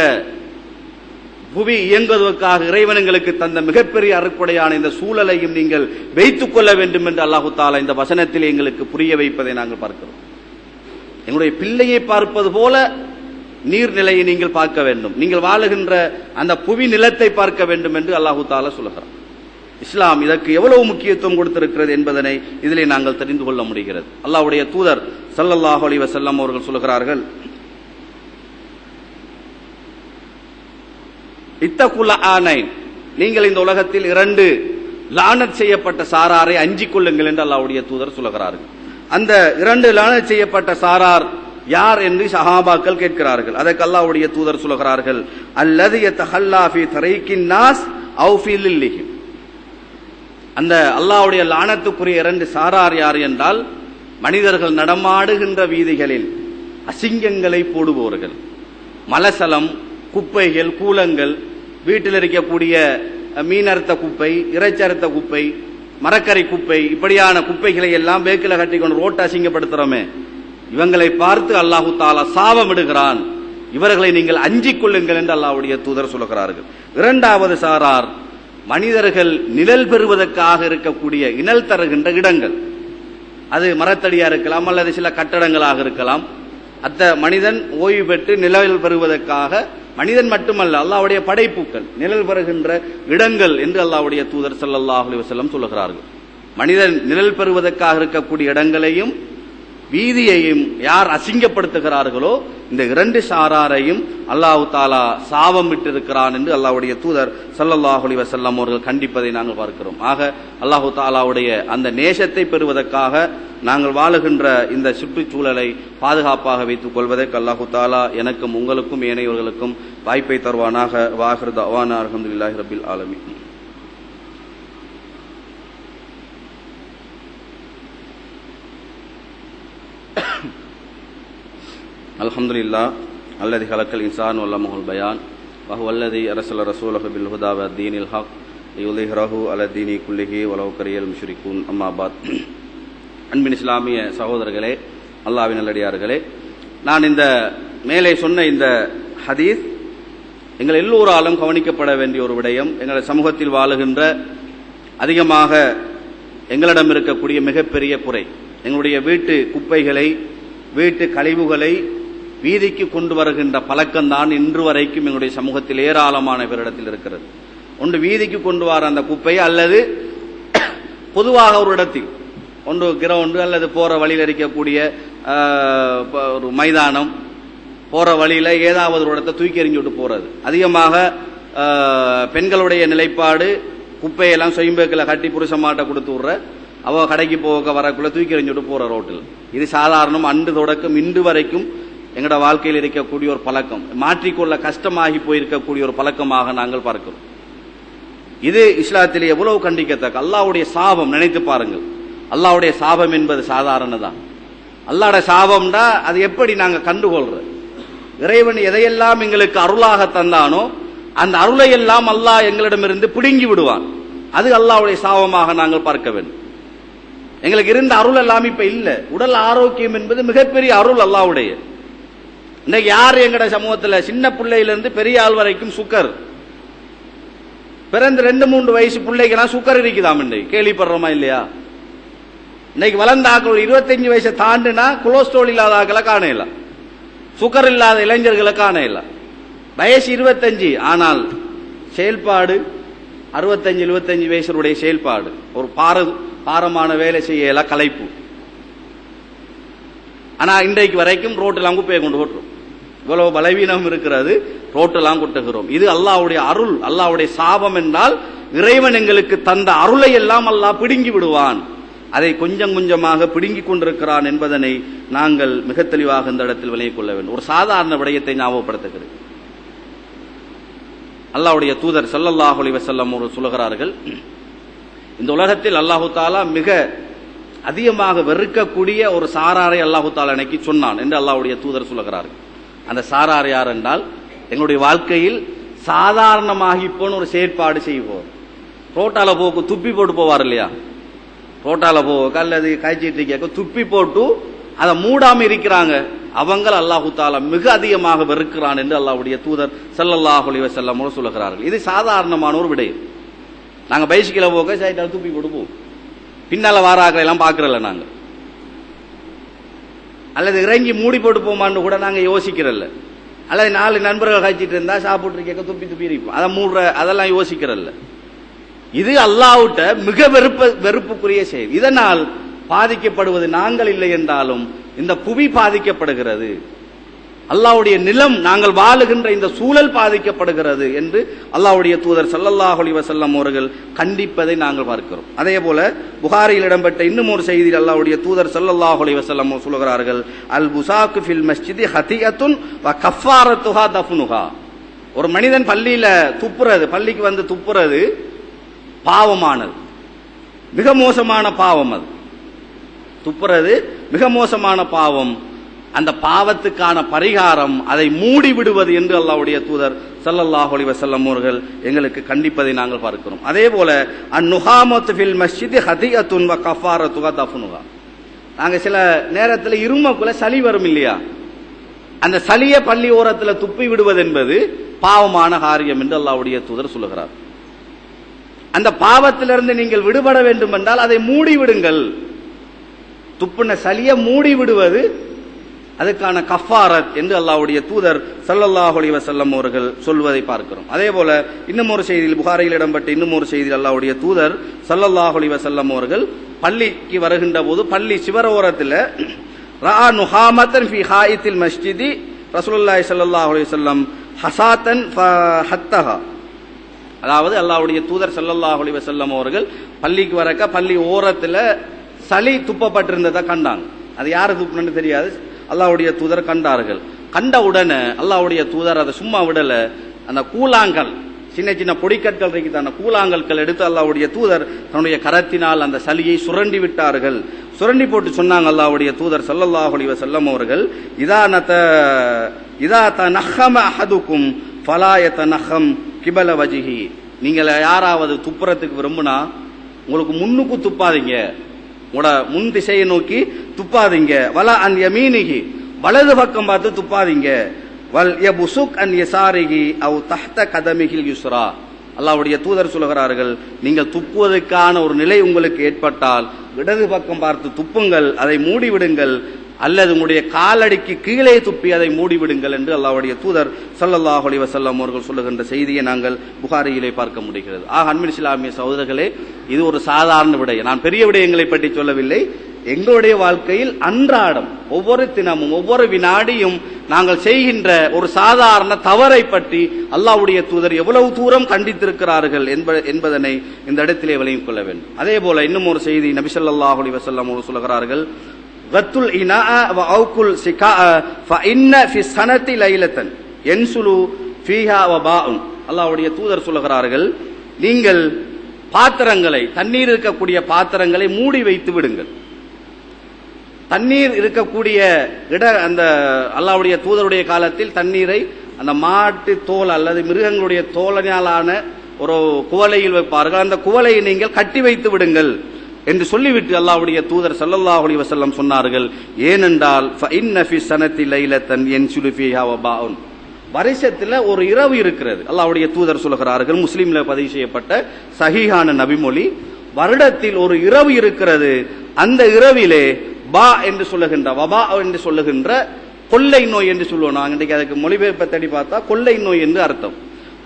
புவி இயங்குவதற்காக இறைவனங்களுக்கு தந்த மிகப்பெரிய அருட்கொடையான இந்த சூழலையும் நீங்கள் வைத்துக் கொள்ள வேண்டும் என்று அல்லாஹு தாலா இந்த வசனத்தில் எங்களுக்கு புரிய வைப்பதை நாங்கள் பார்க்கிறோம். எங்களுடைய பிள்ளையை பார்ப்பது போல நீர்நிலையை நீங்கள் பார்க்க வேண்டும், நீங்கள் வாழுகின்ற அந்த புவி நிலத்தை பார்க்க வேண்டும் என்று அல்லாஹு தாலா சொல்லுகிறார். இஸ்லாம் இதற்கு எவ்வளவு முக்கியத்துவம் கொடுத்திருக்கிறது என்பதனை இதிலே நாங்கள் தெரிந்து கொள்ள முடிகிறது. அல்லாஹ்வுடைய தூதர் ஸல்லல்லாஹு அலைஹி வஸல்லம் அவர்கள் சொல்கிறார்கள், இத்தகுல் ஆனைன், நீங்கள் இந்த உலகத்தில் 2 லானத் செய்யப்பட்ட சாராரை அஞ்சிக் கொள்ளுங்கள் என்று அல்லாஹ்வுடைய தூதர் சொல்கிறார்கள். அந்த 2 லானத் செய்யப்பட்ட சாரார் யார் என்று சஹாபாக்கள் கேட்கிறார்கள். அதற்கு அல்லாஹ்வுடைய தூதர் சொல்கிறார்கள், அல்லது யதஹல்லா ஃபீ தரீகின் நாஸ் அவ் ஃபீ லில்லிஹிம். அந்த அல்லாஹ்வுடைய லானத்துக்குரிய 2 சாரார் யார் என்றால், மனிதர்கள் நடமாடுகின்ற வீதிகளில் அசிங்கங்களை போடுபவர்கள், மலசலம், குப்பைகள், கூலங்கள், வீட்டில் இருக்கக்கூடிய மீனறுத்த குப்பை, இறைச்சறுத்த குப்பை, மரக்கரை குப்பை, இப்படியான குப்பைகளை எல்லாம் பேக்கில கட்டி கொண்டு ரோட்டை அசிங்கப்படுத்துறோமே, இவங்களை பார்த்து அல்லாஹு தாலா சாபமிடுகிறான். இவர்களை நீங்கள் அஞ்சிக் கொள்ளுங்கள் என்று அல்லாஹ்வுடைய தூதர் சொல்லுகிறார்கள். 2வது சாரார் மனிதர்கள் நிழல் பெறுவதற்காக இருக்கக்கூடிய இனல் தருகின்ற இடங்கள், அது மரத்தடியா இருக்கலாம் அல்லது சில கட்டடங்களாக இருக்கலாம். அந்த மனிதன் ஓய்வு பெற்று நிழல் பெறுவதற்காக, மனிதன் மட்டுமல்ல அல்லாஹ்வுடைய படைப்புக்கள் நிழல் பெறுகின்ற இடங்கள் என்று அல்லாஹ்வுடைய தூதர் ஸல்லல்லாஹு அலைஹி வஸல்லம் சொல்லுகிறார்கள். மனிதன் நிழல் பெறுவதற்காக இருக்கக்கூடிய இடங்களையும் வீதியையும் யார் அசிங்கப்படுத்துகிறார்களோ இந்த 2 சாராரையும் அல்லாஹ் தாலா சாபம் விட்டிருக்கிறான் என்று அல்லாஹ்வுடைய தூதர் ஸல்லல்லாஹு அலைஹி வஸல்லம் அவர்கள் கண்டிப்பதை நாங்கள் பார்க்கிறோம். ஆக அல்லாஹ் தாலாவுடைய அந்த நேசத்தை பெறுவதற்காக நாங்கள் வாழுகின்ற இந்த சுற்றுச்சூழலை பாதுகாப்பாக வைத்துக் கொள்வதற்கு அல்லாஹ் தாலா எனக்கும் உங்களுக்கும் ஏனையவர்களுக்கும் வாய்ப்பை தருவானாக. வாஹிர் தஅவானா அல்ஹம்துலில்லாஹி ரப்பில் ஆலமீன். அல்ஹம்துலில்லாஹ் அல்லதி ஹலக்கல் இன்சான் வல்லமஹுல் பயான் வஹுவல்லதி அரஸல ரசூலஹு பில் ஹுதா வத்தீனில் ஹக் லியுظஹிரஹு அலா தீனி குல்லிஹி வலவ் கரியல் முஷ்ரிகூன். அம்மா பாத். அன்பின் இஸ்லாமிய சகோதரர்களே, அல்லாஹ்வின் நல்லடியார்களே, நான் இந்த மேலே சொன்ன இந்த ஹதீஸ் எங்கள் எல்லோராலும் கவனிக்கப்பட வேண்டிய ஒரு விடயம். எங்கள் சமூகத்தில் வாழுகின்ற அதிகமாக எங்களிடம் இருக்கக்கூடிய மிகப்பெரிய குறை, எங்களுடைய வீட்டு குப்பைகளை, வீட்டு கழிவுகளை வீதிக்கு கொண்டு வருகின்ற பழக்கம்தான் இன்று வரைக்கும் எங்களுடைய சமூகத்தில் ஏராளமான பேரிடத்தில் இருக்கிறது. ஒன்று வீதிக்கு கொண்டு வர அந்த குப்பை, அல்லது பொதுவாக ஒரு இடத்தில் ஒன்று கிரவுண்டு அல்லது போற வழியில் இருக்கக்கூடிய ஒரு மைதானம், போற வழியில ஏதாவது ஒரு இடத்தை தூக்கி எறிஞ்சு விட்டு போறது. அதிகமாக பெண்களுடைய நிலைப்பாடு குப்பையெல்லாம் சொயம்பேக்கில் கட்டி புருஷமாட்ட கொடுத்து விடுற, அவ கடைக்கு போக வரக்குள்ள தூக்கி எறிஞ்சு விட்டு போற ரோட்டில். இது சாதாரணம், அன்று தொடக்கம் இன்று வரைக்கும் எங்களோட வாழ்க்கையில் இருக்கக்கூடிய ஒரு பழக்கம், மாற்றிக்கொள்ள கஷ்டமாகி போயிருக்கக்கூடிய ஒரு பழக்கமாக நாங்கள் பார்க்கிறோம். இது இஸ்லாத்திலே எவ்வளவு கண்டிக்கத்தக்க. அல்லாஹ்வுடைய சாபம், நினைத்து பாருங்கள். அல்லாஹ்வுடைய சாபம் என்பது சாதாரணதான். அல்லாஹ்வுடைய சாபம்டா அது எப்படி நாங்க கண்டுகொள்றது? இறைவன் எதையெல்லாம் எங்களுக்கு அருளாக தந்தானோ அந்த அருளை எல்லாம் அல்லாஹ் எங்களிடமிருந்து பிடுங்கி விடுவான். அது அல்லாஹ்வுடைய சாபமாக நாங்கள் பார்க்க வேண்டும். எங்களுக்கு இருந்த அருள் எல்லாம் இப்ப இல்ல. உடல் ஆரோக்கியம் என்பது மிகப்பெரிய அருள் அல்லாஹ்வுடைய. இன்னைக்கு யார் எங்கட சமூகத்துல சின்ன பிள்ளையிலிருந்து பெரிய ஆள் வரைக்கும் சுக்கர், பிறந்து 2-3 வயசு பிள்ளைக்கெல்லாம் சுக்கர் இருக்குதாம். இன்னைக்கு கேள்விப்படுறோமா இல்லையா? இன்னைக்கு வளர்ந்த ஆக்கள் ஒரு 25 வயசை தாண்டுனா கொலஸ்ட்ரால் இல்லாத ஆக்களை காணல, சுகர் இல்லாத இளைஞர்களை காணல. வயசு 25, ஆனால் செயல்பாடு 65-75 வயசுடைய செயல்பாடு. ஒரு பாரமான வேலை செய்யல, களைப்பு. ஆனா இன்றைக்கு வரைக்கும் ரோட்டெல்லாம் குப்பையை கொண்டு ஓட்டுறோம். இவ்வளவு பலவீனம் இருக்கிறது, ரோட்டெல்லாம் கொட்டுகிறோம். இது அல்லாஹ்வுடைய அருள். அல்லாஹ்வுடைய சாபம் என்றால் இறைவன் எங்களுக்கு தந்த அருளை எல்லாம் அல்லாஹ் பிடுங்கி விடுவான். அதை கொஞ்சம் கொஞ்சமாக பிடுங்கிக் கொண்டிருக்கிறான் என்பதனை நாங்கள் மிக தெளிவாக இந்த இடத்தில் விளங்கிக் கொள்ள வேண்டும். ஒரு சாதாரண விடயத்தை ஞாபகப்படுத்துகிறேன். அல்லாஹ்வுடைய தூதர் ஸல்லல்லாஹு அலைஹி வஸல்லம் அவர்கள் சொல்கிறார்கள், இந்த உலகத்தில் அல்லாஹு தாலா மிக அதிகமாக வெறுக்கக்கூடிய ஒரு சாராரை அல்லாஹு தாலா எனக்கு சொன்னான் என்று அல்லாஹ்வுடைய தூதர் சொல்கிறார்கள். அந்த சாரார் யார் என்றால், எங்களுடைய வாழ்க்கையில் சாதாரணமாகி போன ஒரு செயற்பாடு செய்வோம். ரோட்டால போக்கு துப்பி போட்டு போவார் இல்லையா? ரோட்டால போக அல்லது காய்ச்சிட்டு கேட்க துப்பி போட்டு அதை மூடாம இருக்கிறாங்க. அவங்க அல்லாஹு தாலா மிக அதிகமாக வெறுக்கிறான் என்று அல்லாஹ்வுடைய தூதர் ஸல்லல்லாஹு அலைஹி வஸல்லம் சொல்லுகிறார்கள். இது சாதாரணமான ஒரு விடயம். நாங்க பைசிக்கல போக சைட்டால துப்பி போட்டு போவோம். பின்னால வாராக்களை எல்லாம் பாக்குறல நாங்க, அல்லது இறங்கி மூடி போட்டு போமான்னு கூட நாங்க யோசிக்கிறல்ல. அல்லது 4 நண்பர்கள் காய்ச்சிட்டு இருந்தா சாப்பிட்டு கேட்க துப்பி துப்பி இருப்போம், அதை மூடுற அதெல்லாம் யோசிக்கிறல்ல. இது அல்லாஹ்விட்ட மிக வெறுப்புக்குரிய செயல். இதனால் பாதிக்கப்படுவது நாங்கள் இல்லை என்றாலும் இந்த புவி பாதிக்கப்படுகிறது, அல்லாஹ்வுடைய நிலம், நாங்கள் வாழுகின்ற இந்த சூழல் பாதிக்கப்படுகிறது என்று அல்லாஹ்வுடைய தூதர் ஸல்லல்லாஹு அலைஹி வஸல்லம் அவர்கள் கண்டிப்பதை நாங்கள் பார்க்கிறோம். அதே போல புகாரியில் இடம்பெற்ற இன்னும் ஒரு செய்தியில் அல்லாஹ்வுடைய தூதர் ஸல்லல்லாஹு அலைஹி வஸல்லம் சொல்கிறார்கள், அல் புசாக்கு ஃபில் மஸ்ஜிதி ஹதியத்துன் வ கஃபாரத்துஹா தஃப்னுஹா. ஒரு மனிதன் பள்ளியில துப்புறது, பள்ளிக்கு வந்து துப்புறது பாவமானது, மிக மோசமான பாவம். அது துப்புறது மிக மோசமான பாவம். அந்த பாவத்துக்கான பரிகாரம் அதை மூடி விடுவது என்று அல்லாஹ்வுடைய தூதர் ஸல்லல்லாஹு அலைஹி வஸல்லம் அவர்கள் எங்களுக்கு கண்டிப்பதை நாங்கள் பார்க்கிறோம். அதே போல அந்நுஹாமத்து ஃபில் மஸ்ஜிதி ஹதியத்துன் வ கஃபாரத்துஹா தஃப்னுஹா. நாங்க சில நேரத்தில் இருமக்குள்ள சளி வரும் இல்லையா? அந்த சளியை பள்ளி ஓரத்தில் துப்பி விடுவது என்பது பாவமான காரியம் என்று அல்லாஹ்வுடைய தூதர் சொல்லுகிறார். அந்த பாவத்திலிருந்து நீங்கள் விடுபட வேண்டும் என்றால் அதை மூடி விடுங்கள். துப்புன சளியை மூடி விடுவது அதுக்கான கஃபாரத் என்று அல்லாஹ்வுடைய தூதர் ஸல்லல்லாஹு அலைஹி வஸல்லம் அவர்கள் சொல்வதை பார்க்கிறோம். அதே போல இன்னும் ஒரு செய்தியில், புகாரியில் இடம்பெற்ற இன்னும் ஒரு செய்தியில் அல்லாஹ்வுடைய தூதர் ஸல்லல்லாஹு அலைஹி வஸல்லம் அவர்கள் பள்ளிக்கு வருகின்ற போது பள்ளி சிவரோரத்தில் ரஆ நுஹாமத்தன் ஃபீ ஹாயித்தில் மஸ்ஜிதி ரசூலுல்லாஹி ஸல்லல்லாஹு அலைஹி வஸல்லம் ஹஸாத்தன் ஃபஹத்தஹா. அதாவது அல்லாஹ்வுடைய தூதர் ஸல்லல்லாஹு அலைஹி வஸல்லம் அவர்கள் பள்ளிக்கு வரக்க பள்ளி ஓரத்தில் சளி துப்பப்பட்டிருந்ததை கண்டாங்க. அது யாரு துப்புன்னு தெரியாது, அல்லாஹ்வுடைய தூதர் கண்டார்கள். கண்ட உடனே அல்லாஹ்வுடைய தூதர் அதை சும்மா விடல, அந்த கூழாங்கல், சின்ன சின்ன பொடிக்கற்கள் இருக்குது, அந்த கூழாங்கற்கள் எடுத்து அல்லாஹ்வுடைய தூதர் தன்னுடைய கரத்தினால் அந்த சளியை சுரண்டி விட்டார்கள். சுரண்டி போட்டு சொன்னாங்க அல்லாஹ்வுடைய தூதர் ஸல்லல்லாஹு அலைஹி வஸல்லம் அவர்கள், இதா தனஹம அஹதுக்கும் ஃபலா யதனஹம் கிபல வஜ்ஹி. நீங்கள் யாராவது துப்புறத்துக்கு விரும்பினா உங்களுக்கு முன்னுக்கு துப்பாதீங்க, உங்களோட முன் திசையை நோக்கி துப்பாதீங்க. வலா அன் யமீனிஹி, வலது பக்கம் பார்த்து துப்பாதீங்க. வல் யபுசுக் அன் யசாரிஹி அவ் தஹ்த கதமிஹில் யுஸ்ரா. அல்லாஹ்வுடைய தூதர் சொல்கிறார்கள், நீங்கள் துப்புவதற்கான ஒரு நிலை உங்களுக்கு ஏற்பட்டால் இடது பக்கம் பார்த்து துப்புங்கள், அதை மூடிவிடுங்கள். அல்லது உங்களுடைய காலடிக்கு கீழே துப்பி அதை மூடிவிடுங்கள் என்று அல்லாஹ்வுடைய தூதர் ஸல்லல்லாஹு அலைஹி வஸல்லம் அவர்கள் சொல்லுகின்ற செய்தியை நாங்கள் புகாரியிலே பார்க்க முடிகிறது. அன்பின் இஸ்லாமிய சகோதரர்களே, இது ஒரு சாதாரண விடயம். நான் பெரிய விடயங்களை பற்றி சொல்லவில்லை. எங்களுடைய வாழ்க்கையில் அன்றாடம் ஒவ்வொரு தினமும் ஒவ்வொரு வினாடியும் நாங்கள் செய்கின்ற ஒரு சாதாரண தவறை பற்றி அல்லாஹ்வுடைய தூதர் எவ்வளவு தூரம் கண்டித்திருக்கிறார்கள் என்பதனை இந்த இடத்திலே விளங்கிக் கொள்ள வேண்டும். அதே போல இன்னும் ஒரு செய்தி நபி ஸல்லல்லாஹு அலைஹி வஸல்லம் அவர்கள் சொல்கிறார்கள், கத்துல் இனாஅ வ அவுகுல் சிகாஅ ஃபஇன்ன ஃபி ஸனதி லைலத்தன் யன்சுலு ஃபீஹா வபாஉன். அல்லாஹ்வுடைய தூதர் சொல்கிறார்கள், நீங்கள் பாத்திரங்களை, தண்ணீர் இருக்கக்கூடிய பாத்திரங்களை மூடி வைத்து விடுங்கள். தண்ணீர் இருக்கக்கூடிய அந்த அல்லாஹ்வுடைய தூதருடைய காலத்தில் தண்ணீரை அந்த மாட்டு தோல் அல்லது மிருகங்களுடைய தோலினாலான ஒரு குவளையில் வைப்பார்கள். அந்த குவளையை நீங்கள் கட்டி வைத்து விடுங்கள் என்று சொல்லிவிட்டு அல்லாஹ்வுடைய தூதர் ஸல்லல்லாஹு அலைஹி வஸல்லம் சொன்னார்கள், ஏனென்றால் ஃபஇன்ன ஃபி ஸனதி லைலத்தன் யன்சுலு ஃபீஹா வபாஉன். வருஷத்துல ஒரு இரவு இருக்கிறது. அல்லாஹ்வுடைய தூதர் சொல்கிறார்கள், முஸ்லிம்ல பதிவு செய்யப்பட்ட சஹீஹான நபிமொழி, வருடத்தில் ஒரு இரவு இருக்கிறது. அந்த இரவிலே பா என்று சொல்லுகின்ற, வபா என்று சொல்லுகின்ற கொள்ளை நோய் என்று சொல்லுவோம். நாங்கள் இன்றைக்கு அதுக்கு மொழிபெயர்ப்பை தேடி பார்த்தா கொள்ளை நோய் என்று அர்த்தம்.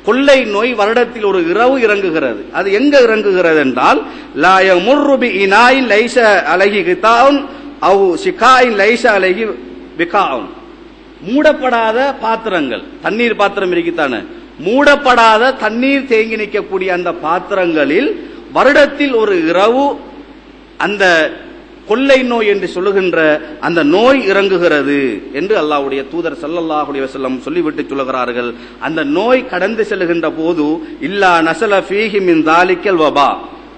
கொள்ளை நோய் வருடத்தில் ஒரு இரவு இறங்குகிறது. அது எங்க இறங்குகிறது என்றால், லா யமுர்ரு பி இனாயின் லைஸ அலைஹி கிதாஉன் அவ் ஷிகாயின் லைஸ அலைஹி விகாஉன். மூடப்படாத பாத்திரங்கள், தண்ணீர் பாத்திரம் இருக்குதானே, மூடப்படாத தண்ணீர் தேங்கி நிற்கக்கூடிய அந்த பாத்திரங்களில் வருடத்தில் ஒரு இரவு அந்த கொள்ளை நோய் என்று சொல்லுகின்ற அந்த நோய் இறங்குகிறது என்று அல்லாஹ்வுடைய தூதர் ஸல்லல்லாஹு அலைஹி வஸல்லம் சொல்லிவிட்டு சொல்லுகிறார்கள். அந்த நோய் கடந்து செல்லுகின்ற போது இல்லா நஸல ஃபீஹி மின் தாலிக்கல் வபா,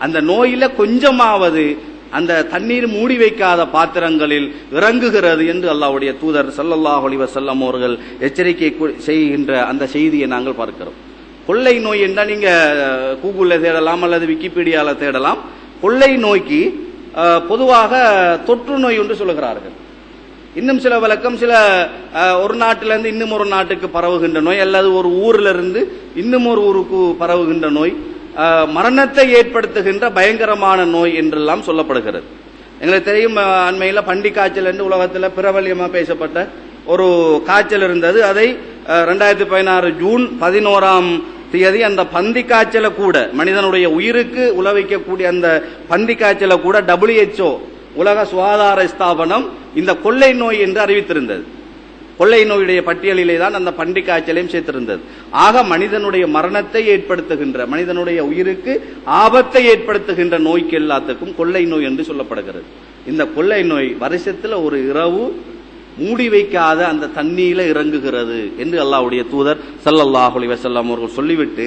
அந்த நோயில கொஞ்சமாவது அந்த தண்ணீர் மூடி வைக்காத பாத்திரங்களில் இறங்குகிறது என்று அல்லாஹ்வுடைய தூதர் ஸல்லல்லாஹு அலைஹி வஸல்லம் அவர்கள் எச்சரிக்கை செய்கின்ற அந்த செய்தியை நாங்கள் பார்க்கிறோம். கொள்ளை நோய் என்றால் நீங்க கூகுள்ல தேடலாம் அல்லது விக்கிபீடியால தேடலாம். கொள்ளை நோய்க்கு பொதுவாக தொற்று நோய் என்று சொல்லுகிறார்கள். இன்னும் சில விளக்கம், சில ஒரு நாட்டிலிருந்து இன்னும் ஒரு நாட்டுக்கு பரவுகின்ற நோய், அல்லது ஒரு ஊரில் இருந்து இன்னும் ஒரு ஊருக்கு பரவுகின்ற நோய், மரணத்தை ஏற்படுத்துகின்ற பயங்கரமான நோய் என்றெல்லாம் சொல்லப்படுகிறது. எங்களுக்கு தெரியும், அண்மையில் பண்டி காய்ச்சல் என்று உலகத்தில் பிரபல்யமாக பேசப்பட்ட ஒரு காய்ச்சல் இருந்தது. அதை 2016 ஜூன் 11ஆம் தேதி அந்த பந்தி காய்ச்சலை கூட, மனிதனுடைய உயிருக்கு உலவிக்கக்கூடிய அந்த பந்தி காய்ச்சலை கூட WHO உலக சுகாதார ஸ்தாபனம் இந்த கொள்ளை நோய் என்று அறிவித்திருந்தது. கொள்ளை நோயுடைய பட்டியலிலே தான் அந்த பண்டி காய்ச்சலையும் சேர்த்திருந்தது. ஆக மனிதனுடைய மரணத்தை ஏற்படுத்துகின்ற, மனிதனுடைய உயிருக்கு ஆபத்தை ஏற்படுத்துகின்ற நோய்க்கு எல்லாத்துக்கும் கொள்ளை நோய் என்று சொல்லப்படுகிறது. இந்த கொள்ளை நோய் வருஷத்துல ஒரு இரவு மூடி வைக்காத அந்த தண்ணீரில இறங்குகிறது என்று அல்லாஹ்வுடைய தூதர் ஸல்லல்லாஹு அலைஹி வஸல்லம் அவர்கள் சொல்லிவிட்டு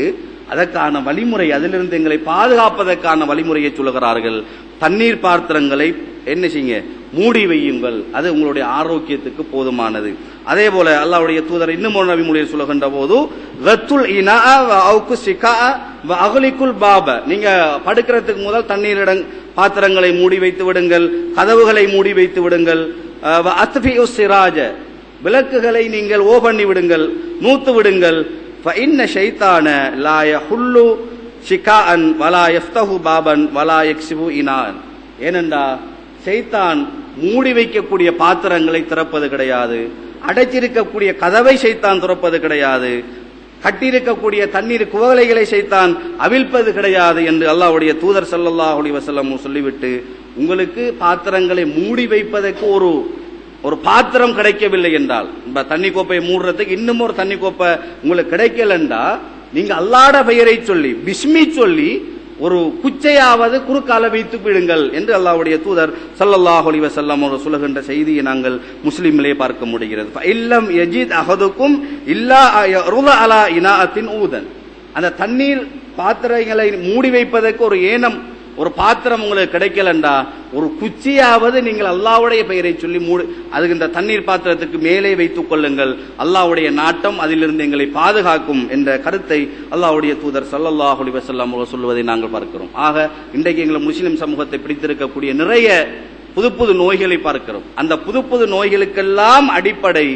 அதற்கான வழிமுறை, அதிலிருந்து எங்களை பாதுகாப்பதற்கான வழிமுறையை சொல்லுகிறார்கள். தண்ணீர் பாத்திரங்களை என்ன செய்யுங்க, மூடி வையுங்கள், அது உங்களுடைய ஆரோக்கியத்துக்கு போதுமானது. அதே போல அல்லாஹ்வுடைய தூதர் இன்னும் ஒரு நபிமொழியை சொல்லுகின்ற போது, கத்துல் இனாஅ வ அவுகு ஷிகாஅ வ அக்லிகுல் பாப, நீங்க படுக்கிறதுக்கு முதல் தண்ணீர் பாத்திரங்களை மூடி வைத்து விடுங்கள், கதவுகளை மூடி வைத்து விடுங்கள், அத்ஃபிஉ சிராஜ, விளக்குகளை நீங்கள் ஓ பண்ணி விடுங்கள், நூத்து விடுங்கள். ஃபஇன்ன ஷைத்தான லா யஹுல்லு ஷிகாஅன் வலா யஃப்தஹு பாபன் வலா யக்ஸிபு இனான். ஏனென்றா ஷைத்தான் மூடி வைக்கக்கூடிய பாத்திரங்களை திறப்பது கிடையாது, அடைச்சிருக்கக்கூடிய கதவை ஷைத்தான் திறப்பது கிடையாது, கட்டியிருக்கக்கூடிய தண்ணீர் குவளைகளை ஷைத்தான் அவிழ்ப்பது கிடையாது என்று அல்லாஹ்வுடைய தூதர் ஸல்லல்லாஹு அலைஹி வஸல்லம் சொல்லிவிட்டு, உங்களுக்கு பாத்திரங்களை மூடி வைப்பதற்கு ஒரு பாத்திரம் கிடைக்கவில்லை என்றால், தண்ணி கோப்பையை மூடுறதுக்கு இன்னும் ஒரு தண்ணி கோப்பை உங்களுக்கு கிடைக்கலண்டா, நீங்க அல்லாஹ்வுடைய பெயரை சொல்லி பிஸ்மி சொல்லி ஒரு குச்சையாவது குறுக்கால வைத்து விடுங்கள் என்று அல்லாஹ்வுடைய தூதர் ஸல்லல்லாஹு அலைஹி வஸல்லம் அவர்கள் சொல்லுகின்ற செய்தியை நாங்கள் முஸ்லிமிலே பார்க்க முடிகிறது. இல்லம் யஜித் அஹதுக்கும் இல்லா யருத அலா இனாஅத்தின் ஊதன், அந்த தண்ணீர் பாத்திரங்களை மூடி வைப்பதற்கு ஒரு ஏனம், ஒரு பாத்திரம் உங்களுக்கு கிடைக்கலண்டா, ஒரு குச்சியாவது நீங்கள் அல்லாஹ்வுடைய பெயரை சொல்லி அதுக்கு இந்த தண்ணீர் பாத்திரத்துக்கு மேலே வைத்துக் கொள்ளுங்கள், அல்லாஹ்வுடைய நாட்டம் அதிலிருந்து எங்களை பாதுகாக்கும் என்ற கருத்தை அல்லாஹ்வுடைய தூதர் ஸல்லல்லாஹு அலைஹி வஸல்லம் சொல்வதை நாங்கள் பார்க்கிறோம். ஆக இன்றைக்கு எங்கள் முஸ்லிம் சமூகத்தை பிடித்திருக்கக்கூடிய நிறைய புது புது நோய்களை பார்க்கிறோம். அந்த புது புது நோய்களுக்கெல்லாம் அடிப்படை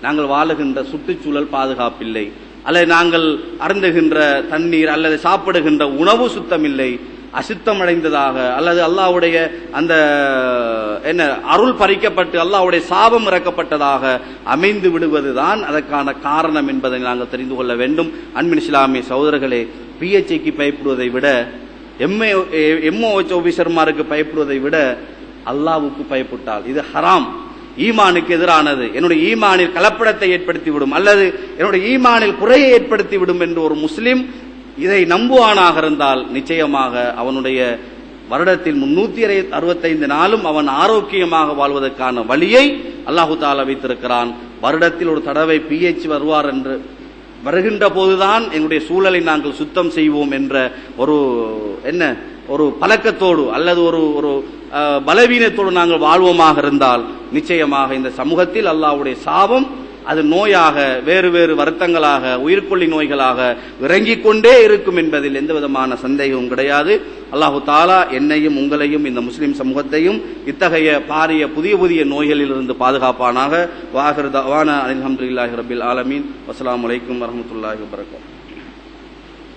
நாங்கள் வாழுகின்ற சுற்றுச்சூழல் பாதுகாப்பில்லை, அல்லது நாங்கள் அருந்துகின்ற தண்ணீர் அல்லது சாப்பிடுகின்ற உணவு சுத்தமில்லை, அசுத்தமடைந்ததாக அல்லது அல்லாஹ்வுடைய அந்த அருள் பறிக்கப்பட்டு அல்லாஹ்வுடைய சாபம் இறக்கப்பட்டதாக அமைந்து விடுவதுதான் அதற்கான காரணம் என்பதை நாங்கள் தெரிந்து கொள்ள வேண்டும். அன்பின் இஸ்லாமிய சகோதரர்களே, பிஹெச்ஐக்கு பயப்படுவதை விட எம்ஓஹெச் ஆபீசர்மாருக்கு பயப்படுவதை விட அல்லாஹ்வுக்கு பயப்பட்டால் இது ஹராம், ஈமானுக்கு எதிரானது, என்னுடைய ஈமானில் கலப்படத்தை ஏற்படுத்திவிடும் அல்லது என்னுடைய ஈமானில் குறையை ஏற்படுத்திவிடும் என்று ஒரு முஸ்லிம் இதை நம்புவானாக இருந்தால் நிச்சயமாக அவனுடைய வருடத்தில் 365 நாளும் அவன் ஆரோக்கியமாக வாழ்வதற்கான வழியை அல்லாஹு தஆலா வைத்திருக்கிறான். வருடத்தில் ஒரு தடவை பிஹெச் வருவார் என்று வருகின்ற போதுதான் எங்களுடைய சூழலை நாங்கள் சுத்தம் செய்வோம் என்ற ஒரு பழக்கத்தோடு அல்லது ஒரு பலவீனத்தோடு நாங்கள் வாழ்வோமாக இருந்தால் நிச்சயமாக இந்த சமூகத்தில் அல்லாஹ்வுடைய சாபம் அது நோயாக வேறு வேறு வருத்தங்களாக உயிர்கொல்லி நோய்களாக இறங்கிக் கொண்டே இருக்கும் என்பதில் எந்த விதமான சந்தேகமும் கிடையாது. அல்லாஹு தஆலா என்னையும் உங்களையும் இந்த முஸ்லிம் சமூகத்தையும் இத்தகைய பாரிய புதிய புதிய நோய்களில் இருந்து பாதுகாப்பானாக. வாஹிர் தஅவானா அல்ஹம்துலில்லாஹி ரப்பில் ஆலமீன். வஸ்ஸலாமு அலைக்கும் வரஹ்மத்துல்லாஹி வபரகாத்துஹு.